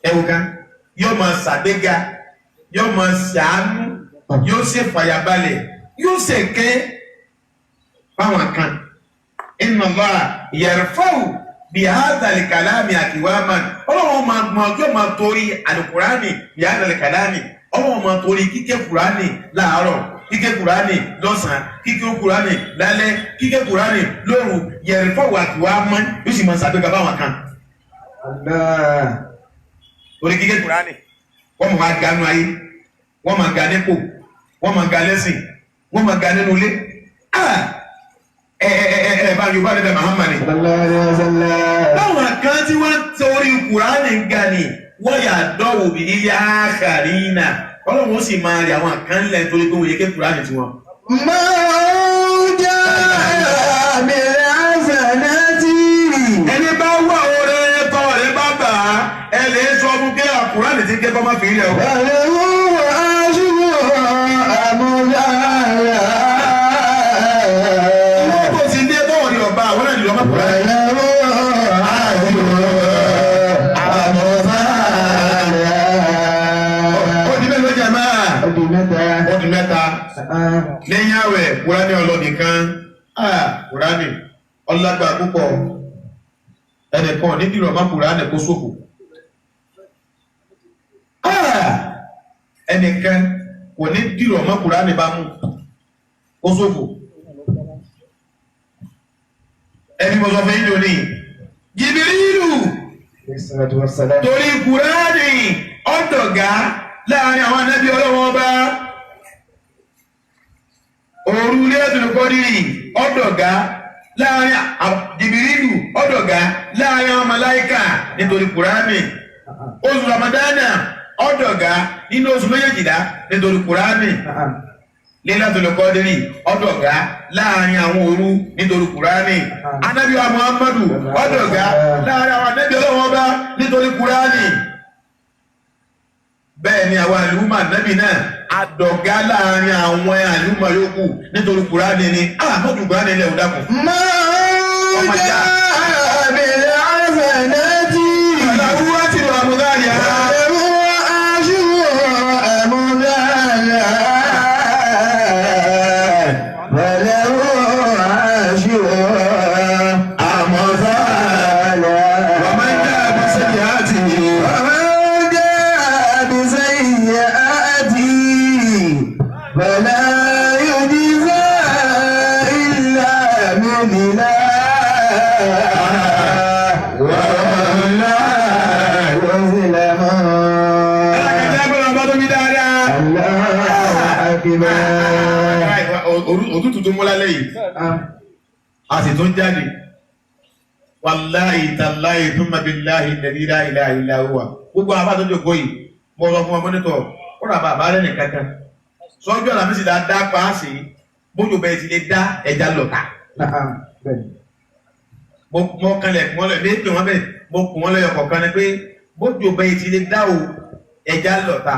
ẹ̀wù kan yóò máa ṣàgbéga yóò máa ṣàánú yóò ṣe fàyàbalẹ̀ yóò ṣe kẹ́ fáwọn kan. Inna Allah yarfa'u bi hadha al-kalami aqwaman. Ọlọ́run máa gbọ́n yóò máa torí al-Qur'ani bi hadha al-kalami. Ọlọ́run máa torí kíké Kùránì láàárọ̀ kíké Kùránì lọ́sàn-án kíké Kùránì lálẹ́ kíké Kùránì lóru yarfa'u aqwaman yóò sì máa ṣàgbéga fáwọn kan. Orí kíké Kùránì wọ́n máa ga nínú ayé wọ́n máa ga nípò wọ́n máa ga lẹ́sìn wọ́n máa ga nínú ilé bá yorùbá lẹ́bẹ̀ẹ́ Muhammad báwọn kan tí wọ́n torí Kùránì ga ni wọ́n yà dọ́wò bí ilé àkàrí náà ọlọ́run ó sì máa rí àwọn kan lẹ́ torí pé wọ́n yẹ kí Kùránì tí wọ́n. Ẹni bá wà oore tọ́ rẹ̀ bá bà á ẹ lè sọ fún kí Kùránì ti ké kọ́ máa fi ilẹ̀ o. Wọ́n kò sí dé tọ́wọ́ ní ọba àwọn ẹ̀dùn ọmọ Kùránì. Ó di mélòó jẹ́ máa? Ó di mẹ́ta. Lẹ́yìn àwẹ̀ Kùránì ọlọ́dì kan. Kùránì ọlágbà púpọ̀. Ẹnìkan ní dìrọ̀ má Kùránì kó ṣòfò. Ẹnìkan kò ní dìrọ̀ má Kùránì bá mú kó ṣòfò. Ẹni mo sọ fún yín lónìí. Jìbìrìlù torí Kùránì ọ̀dọ̀gá láàrin àwọn ànábì Ọlọ́run Ọba. Òru Laylatul Qadri ọ̀dọ̀gá láàrin Jìbìrìlù ọ̀dọ̀gá láàrin àwọn màláíkà nítorí Kùránì. Oṣù Ramadana ọ̀dọ̀gá nínú oṣù méjèèjìlá nítorí Kùránì. Laylatul Qadri ọ̀dọ̀gá láàrin àwọn òru nítorí Kùránì. Ànábì wa Muhammadu ọ̀dọ̀gá láàrin àwọn ànábì Ọlọ́run Ọba nítorí Kùránì. Bẹ́ẹ̀ ni àwọn àlùmọ̀ ànábì náà àdọ̀gá láàrin àwọn àlùmọ̀ yòókù nítorí Kùránì ni. Mọ́tò Kùránì ilẹ̀ òdàkùn. Òtútù tó mú lálẹ́ yìí a sì tún jáde wàláhì tàláhì thumma billahi alladhi la ilaha illa huwa gbogbo àwọn àbájọ́ jòkó yìí mọ́ lọ fún ọmọ nítọ̀ ó rà bàbá rẹ̀ nìkan kan sọ́jọ́ àmì sì dá paásì bójú bẹ́ẹ̀ ti lè dá ẹja lọ́ta mo kanlẹ̀ kún ọlọ́ ilé pé wọ́n bẹ̀ mo kún ọlọ́ yọkọ̀ kan ni pé bójú bẹ́ẹ̀ ti lè dá o ẹja lọ́ta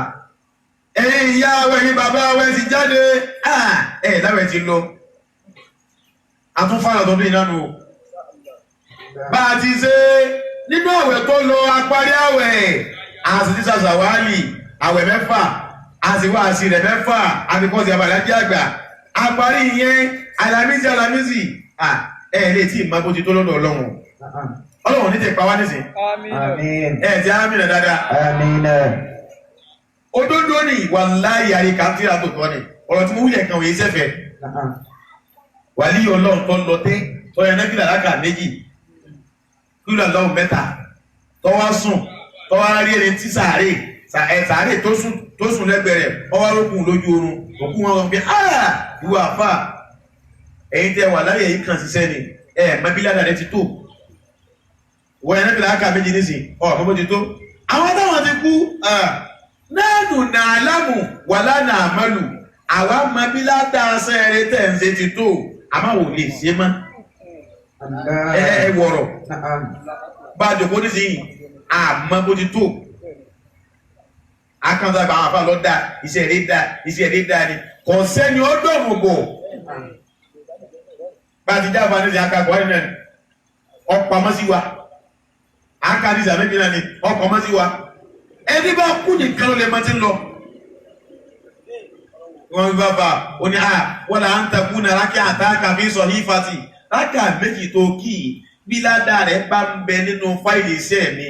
ẹ̀yin ìyá awẹ́ yìí bàbá awẹ́ ti jáde láwẹ̀ ti lọ àtúnfààrà tọdún ìnánu bá a ti ṣe nínú àwẹ̀ tó lọ apárí àwẹ̀ àṣìṣà ṣàwárì àwẹ̀ mẹ́fà àṣìwá àṣì rẹ̀ mẹ́fà àfikọ́sí àbàlájí àgbà apárí ìyẹn alamisi lè tí ìmọ̀ bó ti tó lọ́dọ̀ Ọlọ́run Ọlọ́run ní tẹ̀ pa wá nísìn ti àmín dáadáa òdodo ni wàláhì àríkà tí a tó tọ́ ni ọ̀rọ̀ tí mo wúyẹ̀ kan òye sẹ́fẹ̀ wàlí Ọlọ́run tó lọ tẹ́ tọ́yẹ nẹ́bílà láka méjì kúrò lọ́wọ́ mẹ́ta tọ́wá sùn tọ́wá rí ẹni tí sàárè tó sùn lẹ́gbẹ̀rẹ̀ ọwá rókùn lójú oorun òkú wọn wọn pé ìwọ àfà ẹ̀yin tẹ́ wà láyé yìí kan ṣiṣẹ́ ni mẹ́bílà rẹ̀ ti tó wọ́n yẹn nẹ́bílà láka méjì nísìn ọ̀pọ̀ ti tó àwọn táwọn ti kú nánú nàlámù wàlá nàmálù àwa mọ́bílá dáasẹ́ rẹ̀ tẹ̀ ń ṣe ti tó àmáwò lè ṣe mọ́ wọ̀rọ̀ bá jòkó ní sí àmọ́ bó ti tó akọ́ntà bá àwọn afá lọ dá iṣẹ́ rẹ̀ dá ní kò sẹ́ni ó dọ̀mù bò bá ti jáfa ní sí akàkọ́ ẹ̀nà ọpamọ́ sí wa akadìsà méjì náà ni ọpamọ́ sí wa ẹni bá kú nìkan ló lè mọ́ tí ń lọ wọ́n bí bàbá ó ní wọ́n là ń takú náà rákẹ́ àtàkà fi sọ ní ìfàtì rákà méjì tó kí bí ládàá rẹ̀ bá ń bẹ nínú fáìlì iṣẹ́ mi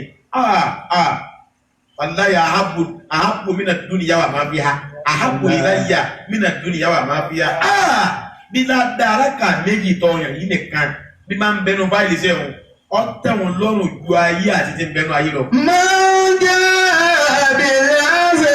wàláyà àhábù mínà dúnìyà wà máa fi ha àhábù ìláyà mínà dúnìyà wà máa fi ha bí ládàá rákà méjì tọyàn yìí nìkan bí máa ń bẹ nínú fáìlì iṣẹ́ wọn ọ tẹ̀wọ̀n lọ́rùn ju ayé àti ti ń bẹ nínú ayé lọ. máa ń jẹ́ àbẹ̀rẹ̀ àṣẹ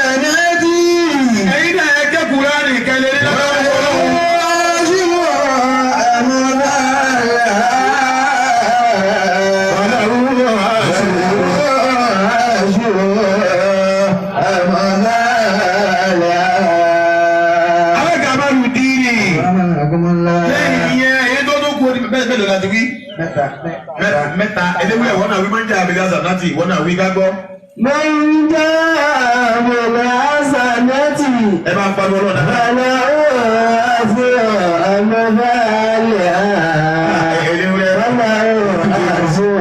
mélòó láti wí? Mẹ́ta. Eléwúlẹ̀ wọ́n náà wí máa ń jẹ́ àbílẹ̀ àzànátì wọ́n náà wí ká gbọ́. من جاء بالحسنة Ẹ máa ń pariwo ọlọ́run náà. فله عشر أمثالها Eléwúlẹ̀. وله عشر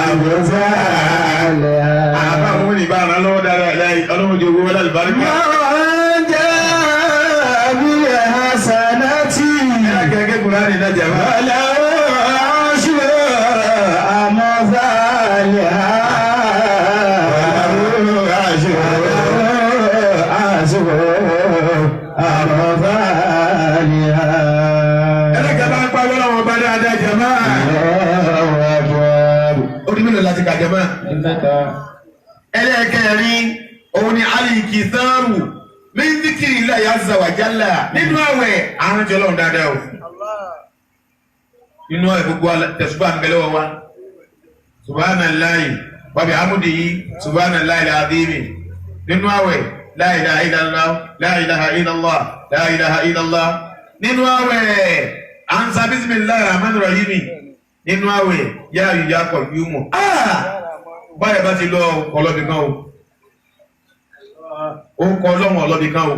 أمثالها Àbá àwọn òní bá ara lọ́wọ́ dára láì ọlọ́run jẹ́ owó wọlé àlùbáríkà. من جاء بالحسنة Gẹ́gẹ́ Kùránì náà jẹ́ bá. فله عشر أمثالها Ẹlẹ́gẹ̀ẹ́ bá ń pariwo ọlọ́run ọba dáadáa jẹ́ máa. Ó di mélòó láti kà jẹ́ máa. Ẹlẹ́ẹ̀kẹrin òun ni alìkìsáàrù míndíkìrì ilẹ̀ azza wa jalla nínú àwẹ̀ àrùn jẹ́ ọlọ́run dáadáa o. Nínú àwẹ̀ gbogbo tẹ̀sùbá ń bẹ̀lẹ̀ wa. Subhanallahi wa bihamdihi subhanallahi al-azim. Nínú àwẹ̀ la ilaha illallah la ilaha illallah la ilaha illallah. Nínú àwẹ̀ ansa bismillahir rahmanir rahim. Nínú àwẹ̀ yá yíyá kọ̀ yúmọ̀. Báyẹ̀ bá ti lọ ọlọ́bì kan o. Ó kọ ọlọ́run ọlọ́bì kan o.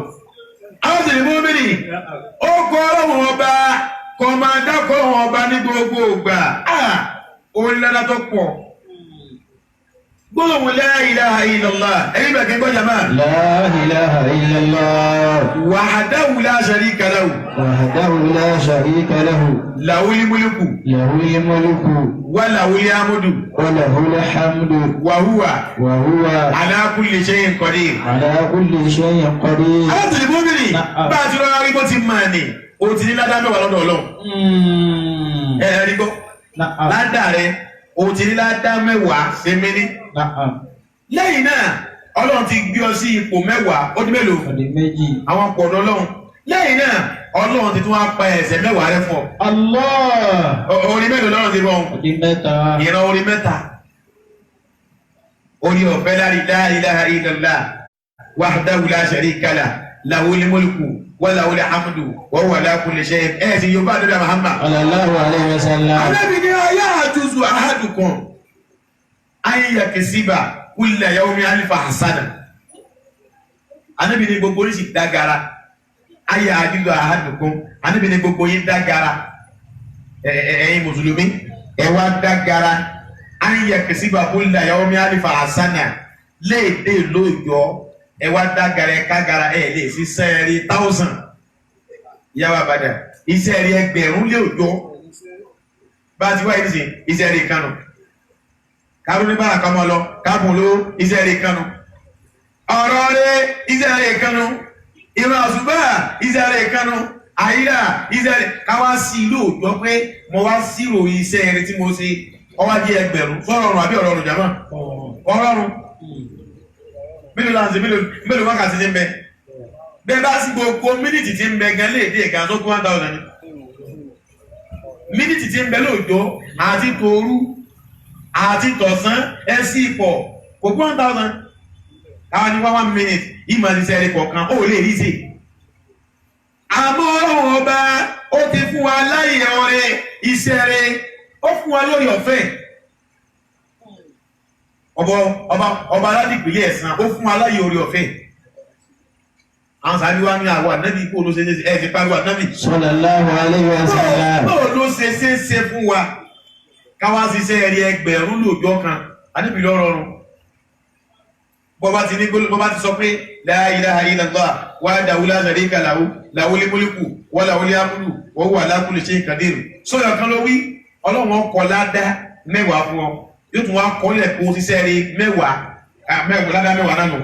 Àwọn sì ní mú mí nì. Ó kọ ọlọ́run ọba kọ̀mọ̀dá kọ̀ọ̀run ọba ní gbogbo ìgbà. Orin lọ́dá tó pọ̀. Gbọ́dọ̀ la ilaha illallah. Ẹ̀yin bẹ̀kẹ́ gbọ́jà máa. لا إله إلا الله Wahdahu la sharika lahu. وحده لا شريك له Lahul mulku له الملك wa lahul hamdu وله الحمد wa huwa وهو ala kulli shay'in qadir. على كل شيء قدير. Àwọn sì ní mú mí nì. Bá a ti rọra rí bó ti máa nì. O ti ní ládàá mẹ́wàá lọ́dọ̀ Ọlọ́run. Rí gbọ́. Ládàá rẹ̀ o ti ní ládàá mẹ́wàá ṣe mí ní. Lẹ́yìn náà Ọlọ́run ti gbé ọ sí ipò mẹ́wàá ó di mélòó? Àwọn pọ̀ lọ́lọ́run. Lẹ́yìn náà Ọlọ́run ti tún wá pa ẹ̀ṣẹ̀ mẹ́wàá rẹ fún ọ. الله Orin mélòó lọ́run ti bọ̀? Ìran orin mẹ́ta. Orin ọ̀fẹ́ la ilaha illallah wahdahu la sharika lahu lahul mulku wa lahul hamdu wa huwa ala kulli shay'in. Ẹ̀ sì Yorùbá lórí Muhammad. صلى الله عليه وسلم. Ànábì ní ayé àjùzù ahadukum an yakisiba kulla yawmin alfa hasana. Ànábì ní gbogbo yín sì dágara. Ayé àjùzù ahadukum. Ànábì ní gbogbo yín dágara. Ẹ̀yin mùsùlùmí ẹ wá dágara. An yakisiba kulla yawmin alfa hasana. Léèdè lóòjọ́ ẹ wá dágara ẹ kágara ẹ lè sí sẹ́ẹ̀rì 1000. Ìyá wa bàdà iṣẹ́ rí ẹgbẹ̀rún lé òjò. Bá ti wá ìdíje iṣẹ́ rí kanu. Kárún ní bára kan mọ́ lọ, káàbùn ló iṣẹ́ rí kanu. Ọ̀rọ̀ rẹ̀ iṣẹ́ rí kanu. Ìran àṣùbà iṣẹ́ rí kanu. Àyílà iṣẹ́ rí káwá sí lóòjọ́ pé mo wá sírò iṣẹ́ rí tí mo ṣe ọwá jẹ́ ẹgbẹ̀rún. Sọ́rọ̀rùn àbí ọ̀rọ̀rùn jàmá? Ọ̀rọ̀rùn. Mélòó láǹsì mélòó wákàtí ní bẹ? Bẹ́ẹ̀ bá sí gbogbo mínítì tí ń bẹ gan léèdè gan tó kú 1000 ni. Mínítì tí ń bẹ lóòjọ́ àti tòru àti tọ̀sán ẹsí ipọ̀ kò kú 1000. Káwọn ní 1 minute ìmọ̀ ní sẹ́ẹ̀rì kọ̀ọ̀kan ó lè rí sí. Àmọ́ Ọlọ́run ọba ó ti fún wa láyé ọrẹ iṣẹ́ rẹ̀ ó fún wa lórí ọ̀fẹ́. Ọba aládìpínlẹ̀ ẹ̀sán ó fún wa láyé orí ọ̀fẹ́. Àwọn sàbí wá ní àwọn ànábì kó ló ṣe ẹ̀ ti pariwo ànábì. Sallallahu alaihi wasallam. Báwo ló ṣe fún wa káwá ṣiṣẹ́ ẹ̀rí ẹgbẹ̀rún lóòjọ́ kan ànábì ló rọrùn. Bọ́bá ti sọ pé la ilaha illallah wahdahu la sharika lahu lahul mulku wa lahul hamdu wa huwa ala kulli shay'in qadir. Sọ́yọ̀ kan ló wí Ọlọ́run ọkọ̀ ládá mẹ́wàá fún ọ yóò tún wá kọ́lẹ̀ kó ṣiṣẹ́ rí mẹ́wàá ládá mẹ́wàá náà nù.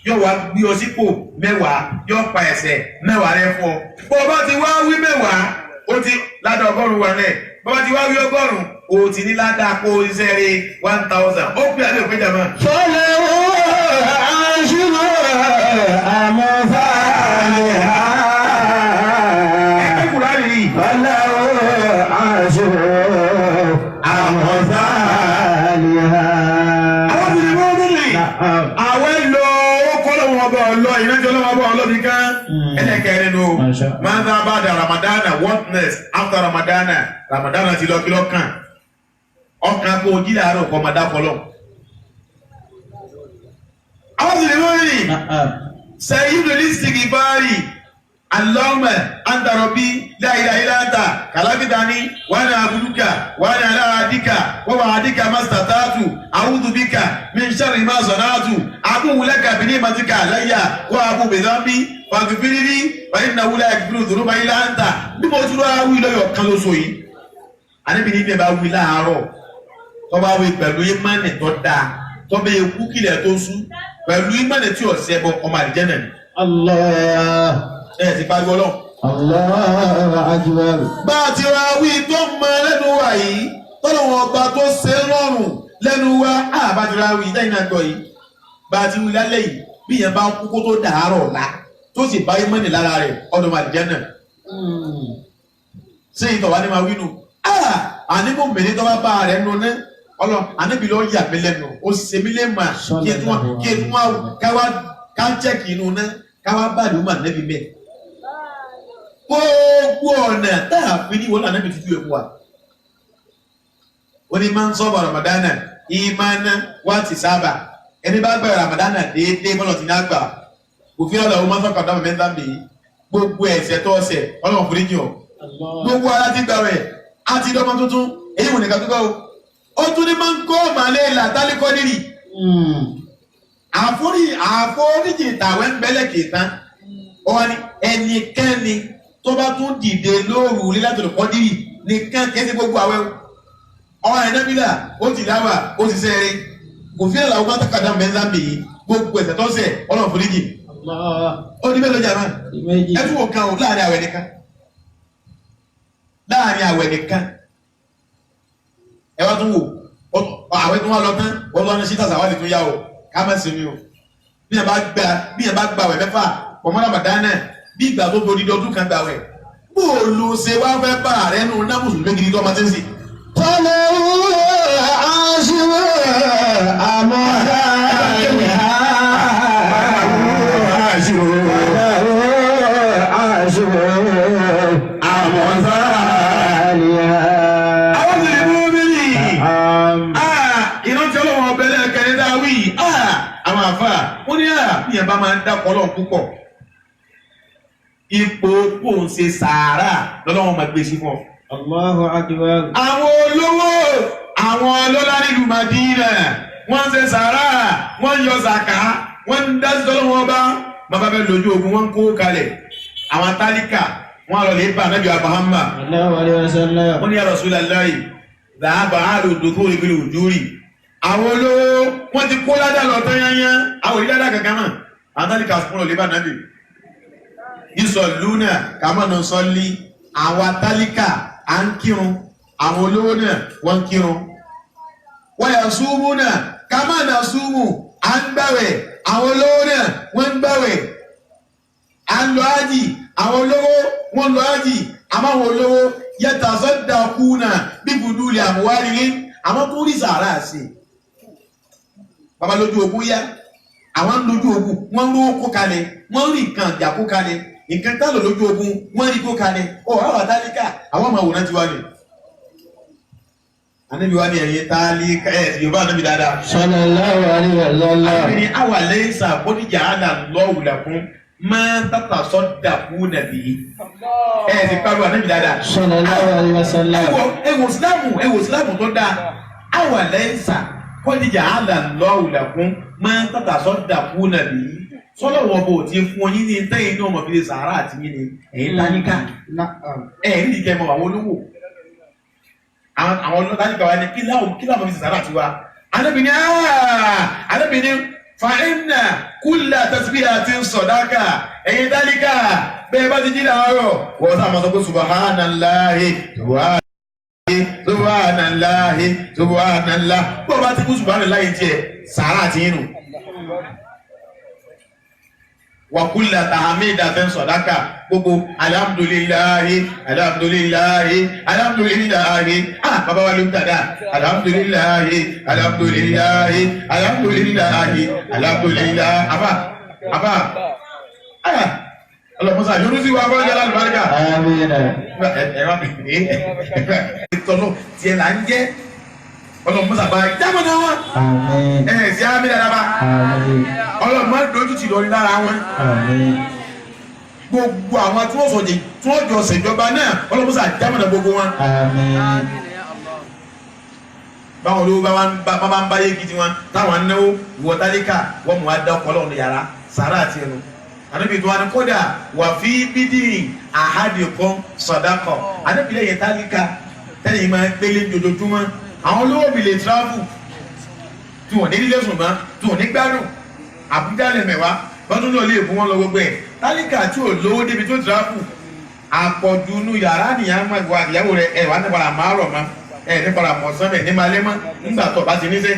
Yóò wá gbé ọ sípò mẹ́wàá yóò pa ẹ̀ṣẹ̀ mẹ́wàá rẹ fún ọ. Bọ́bá ti wá wí mẹ́wàá ó ti ládá 100 wà náà. Bọ́bá ti wá wí 100 ó ti ní ládá kó iṣẹ́ rí 1000. Ó pè àbí òpin jàmá. Ẹgbẹ́ Kùránì yìí. Àwọn ti ní mọ́ nílì. Àwẹ́ lọ ó kọ́ lọ́wọ́ ọba ọlọ́ ìrìnàjò lọ́wọ́ ọba ọlọ́ bí ká. ẹlẹ́kẹ̀rin nù mọ́tà bá da Ramadana what next after Ramadana ti lọ kí lọ́kàn ọkàn kó jí láàárọ̀ kọ́ máa dákọ́ lọ. àwọn sì lè lórí sẹ́yìn lórí sìgì báyìí Allahumma anta rabbi la ilaha illa anta khalaqtani wa ana abduka wa ana ala ahdika wa wa'dika mastata'tu a'udhu bika min sharri ma sana'tu abu'u laka bi ni'matika alayya wa abu'u bi dhanbi faghfir li fa innahu la yaghfiru dhunuba illa anta bí mo tún wá wí lọ́yọ̀ kan lóṣù yìí Ànábì ní bí ẹ bá wí láàárọ̀ tó bá wí pẹ̀lú ìmánì tó dáa tó bẹ kú kílẹ̀ tó sú pẹ̀lú ìmánì tí ó ṣẹbọ ọmọ àlùjánnà ni. Allah. Ti pariwo lọ. Allahu akbar. Bá a ti ra wí tó mọ lẹ́nu wa yìí tọ́lọ́wọ́n ọba tó ṣe rọrùn lẹ́nu wa bá ti ra wí lẹ́yìn náà gbọ́ yìí bá a ti wí lálẹ́ yìí bí yẹn bá kú kó tó dàárọ̀ ọ̀la tó sì bá ìmọ̀nì lára rẹ̀ ọdún àlùjánnà. Ṣé ìtọ̀ wa ni máa wí nù? Àníkò mẹ́rin tó bá bá rẹ̀ nù ní ọlọ́ àníbi ló yà mí lẹ́nu ó ṣe mí lé mà kí ẹ tún wá káwá ká jẹ́kì inú náà káwá bá àdúgbò ànábì mẹ́. Gbogbo ọ̀nà tá a fi ní wọlé ànábì tútù ẹ̀kú wa. Ó ní máa ń sọ́bọ̀ Ramadana ìmáná wá ti sábà ẹni bá gbà Ramadana déédéé bọ́lọ̀ tí ní àgbà òfin ọ̀làwọ̀ máa ń sọ́kà dáhùn mẹ́ta ń bè yí gbogbo ẹ̀ṣẹ̀ tó ọ̀sẹ̀ ọlọ́run fún níjì ọ̀ gbogbo ara ti gbà rẹ̀ àti ìdọ́mọ tuntun èyí wò nìkan tó gbà ó tún ní máa ń kó màálẹ̀ ìlà tálíkọ́ nírì àforíjì ìtàwẹ́ ń bẹ́lẹ̀ kìtàn ọ̀hún ni ẹnikẹ́ni tó bá tún dìde lóru lílátò lọ́kọ́ dírì nìkan kẹ́sì gbogbo àwẹ̀ ọ̀hún ẹ̀nẹ́bílà ó ti dáwà ó ti sẹ́ẹ̀rẹ́ kò fi ẹ̀là ọgbà tàkàdá mẹ́ta mìí gbogbo ẹ̀ṣẹ̀ tó ṣẹ̀ ọlọ́run foríjì ó ní mélòó jàmá ẹtú wò kan láàrin àwẹ̀ nìkan ẹ wá tún wò àwẹ̀ tó wà lọ tán wọ́n lọ́nà sí tàṣà wà lè tún yá o ká má sí mi o bí yẹn bá gba àwẹ̀ mẹ́fà pọ̀mọ́ Ramadana bí ìgbà tó borí ọdún kan gba àwẹ̀ bó o lo ṣe wá fẹ́ bá rẹ nù náà mùsùlùmí gidi tó ọmọ tí ń sìn. Tọ́lá aṣíwò àmọ́ra ìhà aṣíwò àmọ́ra ìhà. Àwọn sì lè mú bíbí. Iná tí ọlọ́wọ́ ọbẹ̀ lẹ́ẹ̀kẹ́rẹ́ dáwì. Àwọn àfà wọ́n ní bí yẹn bá máa ń dákọ̀ ọlọ́run púpọ̀. Ipò kò ń ṣe sàárà lọ́lọ́wọ́ máa gbé sí fún ọ. Allahu akbar. Àwọn olówó àwọn ọlọ́lá nílùú Madina wọ́n ṣe sàárà wọ́n yọ zàká wọ́n ń dá sí ọlọ́wọ́ bá bàbá bẹ́ẹ̀ lójú ogun wọ́n ń kó kalẹ̀ àwọn tálíkà wọ́n lọ lè bá Ànábì Muhammad wọ́n ní ya Rasulullahi dhahaba ahlu dukhuli bil ujuri àwọn olówó wọ́n ti kó ládà lọ tán yányá àwọn ìdádá kankan mọ̀ àwọn tálíkà fún lọ lè bá Ànábì yusalluna kama nusalli àwọn tálíkà à ń kírun àwọn olówó náà wọ́n ń kírun wọ́n yà súnmù náà ká má nà súnmù à ń gbàwẹ̀ àwọn olówó náà wọ́n ń gbàwẹ̀ à ń lọ ájì àwọn olówó wọ́n lọ ájì àmọ́ àwọn olówó yẹta sọ́dà kú náà bí budúlì àmúwárí ní àwọn tó rí sàárà sí bàbá lójú ogun yá àwọn lójú ogun wọ́n lówó kó kalẹ̀ wọ́n rí nǹkan ìjà kó kalẹ̀ nǹkan tá lò lójú ogun wọ́n rí kó kalẹ̀ àwọn àtàlíkà àwọn ọmọ àwòrán ti wá ní. Ànábì wa ni ẹ̀yin tálíkà Yorùbá Ànábì dáadáa. Sallallahu alaihi wa sallam. Ànábì ni àwa laysa bódìjà Allahu lakum máa ń tàtà sọ́dà kú nàbí. Ti pariwo Ànábì dáadáa. Sallallahu alaihi wa sallam. Ẹ̀wò Ìsìlámù tó dáa. Àwa laysa bódìjà Allahu lakum máa ń tàtà sọ́dà kú nàbí. Sọ́lọ́wọ́ bò ti fún yín ní tẹ́yìn náà mọ̀ fi lè sàárà àti yín ni ẹ̀yin tálíkà. Ẹ̀yin ní ìkẹ́ mọ̀ àwọn olówó. Àwọn olóòtú wa ni kí láwọn fi sàárà tiwa. Ànábì ní fa inna kulla tasbihatin sadaqa ẹ̀yin tálíkà bẹ́ẹ̀ bá ti jí láàárọ̀ wọ́n sá máa sọ pé subhanallahi subhanallah bó bá ti kú subhanallahi tiẹ̀ sàárà ti yín nù. Wa kulla tahmidatin sadaqa gbogbo alhamdulillahi bàbá wa ló ń dada alhamdulillahi àbá ọlọ́mọsá yóò sí wa fọ́njẹ́ lálùbáríkà. Àmín. ẹ̀rọ ìtọ́nù tiẹ̀ là ń jẹ́ ọlọ́mọsá bá jámọ̀ náà wọn. Àmín. sí àmì dáadáa bá Àmín. ọlọ́mọ dojú ti lọ ní lára wọn. Àmín. gbogbo àwọn tí wọ́n sọ̀jẹ̀ tí wọ́n jọ ṣèjọba náà ọlọ́mọsá jámọ̀ náà gbogbo wọn. Àmín. báwọn olówó bá ń báyé gidi wọn táwọn náwó ìwọ tálíkà wọn mú wa dá ọkọ lọ́wọ́ ní yàrá sàrà àti ẹnu àdébí tó wà ní kódà wà fi bídì àhádìí kan sọdákọ àdébí lẹ́yìn tálíkà tẹ́lẹ̀ máa gbélé dojoojúmọ́ àwọn olówó mi lè tíráfù tí wọ́n ní nílé ṣùgbọ́n tí wọ́n ní gbádùn àbújá lẹ́mẹ̀wá bọ́dún náà lè bú wọn lọ gbogbo ẹ̀ tálíkà tí ò lówó débi tó tíráfù àpọ̀jù inú yàrá nìyà máa wà ìyàwó rẹ̀ ẹ̀ wà nípa àmárọ̀ mọ́ nípa àmọ̀sán bẹ̀ ní malẹ́ mọ́ nígbà tó bá ti níṣẹ́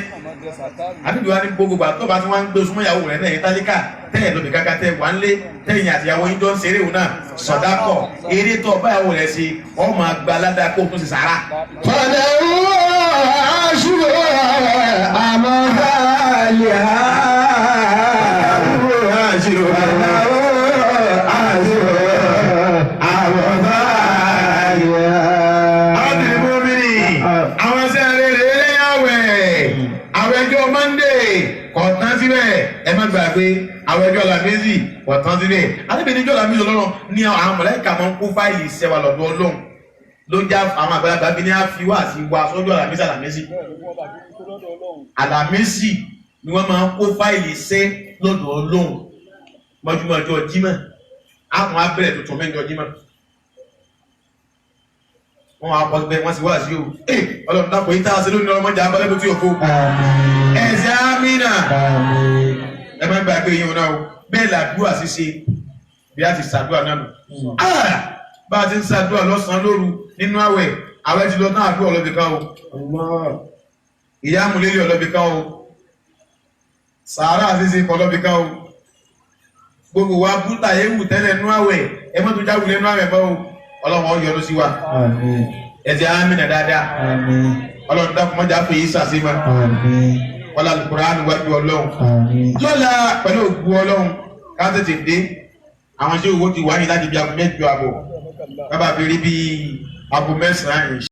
àbíbi wa ní gbogbo gbà tó bá ti wá ń gbé súnmọ́ ìyàwó rẹ̀ náà tálíkà tẹ́yìn lóbi káká tẹ́ wà ń lé tẹ́yìn àtìyàwó yín jọ ń ṣeré òun náà sọ̀dákọ̀ eré tó bá ìyàwó rẹ̀ sí ọmọ àgbà aládàá kó tún sì sára. Fọdà wúwo aṣọ àmọ́fàlìyà. Ẹ má gbàgbé àwọn ẹjọ́ Lámísì ọ̀tán sílẹ̀ alẹ́bẹ̀ẹ́ níjọ́ Lámísì ọlọ́run ní àwọn mọ̀lẹ́kà máa ń kó fáìlì ìṣẹ́wà lọ́dọ̀ ọlọ́run ló já àwọn àgbàlagbà bí ní àfiwá àti wa sọ́jọ́ Lámísì ni wọ́n máa ń kó fáìlì ìṣẹ́ lọ́dọ̀ ọlọ́run mọ́júmọ́ ọjọ́ Jímọ̀ àwọn abẹ́rẹ́ tuntun mẹ́jọ Jímọ̀ wọ́n wá pọ̀ pé wọ́n ti wá sí o ọlọ́run dákọ̀ yìí tá a ṣe lónìí ọmọdé abọ́lẹ́bí tí òkú ẹ̀sẹ̀ àmínà ẹ má gbàgbé yín náà o bẹ́ẹ̀ làdúrà ṣíṣe bí a ti ṣàdúrà náà nù. bá a ti ń ṣàdúrà lọ́sàn-án lóru nínú àwẹ̀ àwẹ̀ ti lọ náà àdúrà ọlọ́bì kan o ìyá amúlélẹ̀ ọlọ́bì kan o sàárà ṣíṣe ọlọ́bì kan o gbogbo wa búta ewu tẹ́lẹ̀ nínú àwẹ̀ ẹ mọ́tò jáwé nínú àwẹ̀ bọ́ o ọlọ́run ó yọ́nú sí wa ẹ̀sẹ̀ àmínà dáadáa ọlọ́run dákun mọ́jà fún yìí sàṣìmọ́ wọ́n lálẹ́ Kùránì wájú ọlọ́run lọ́la pẹ̀lú ògbó ọlọ́run ká tètè dé àwọn ṣé owó ti wáyé láti bí aago 8 àbọ̀ kábàá fi rí bí aago 9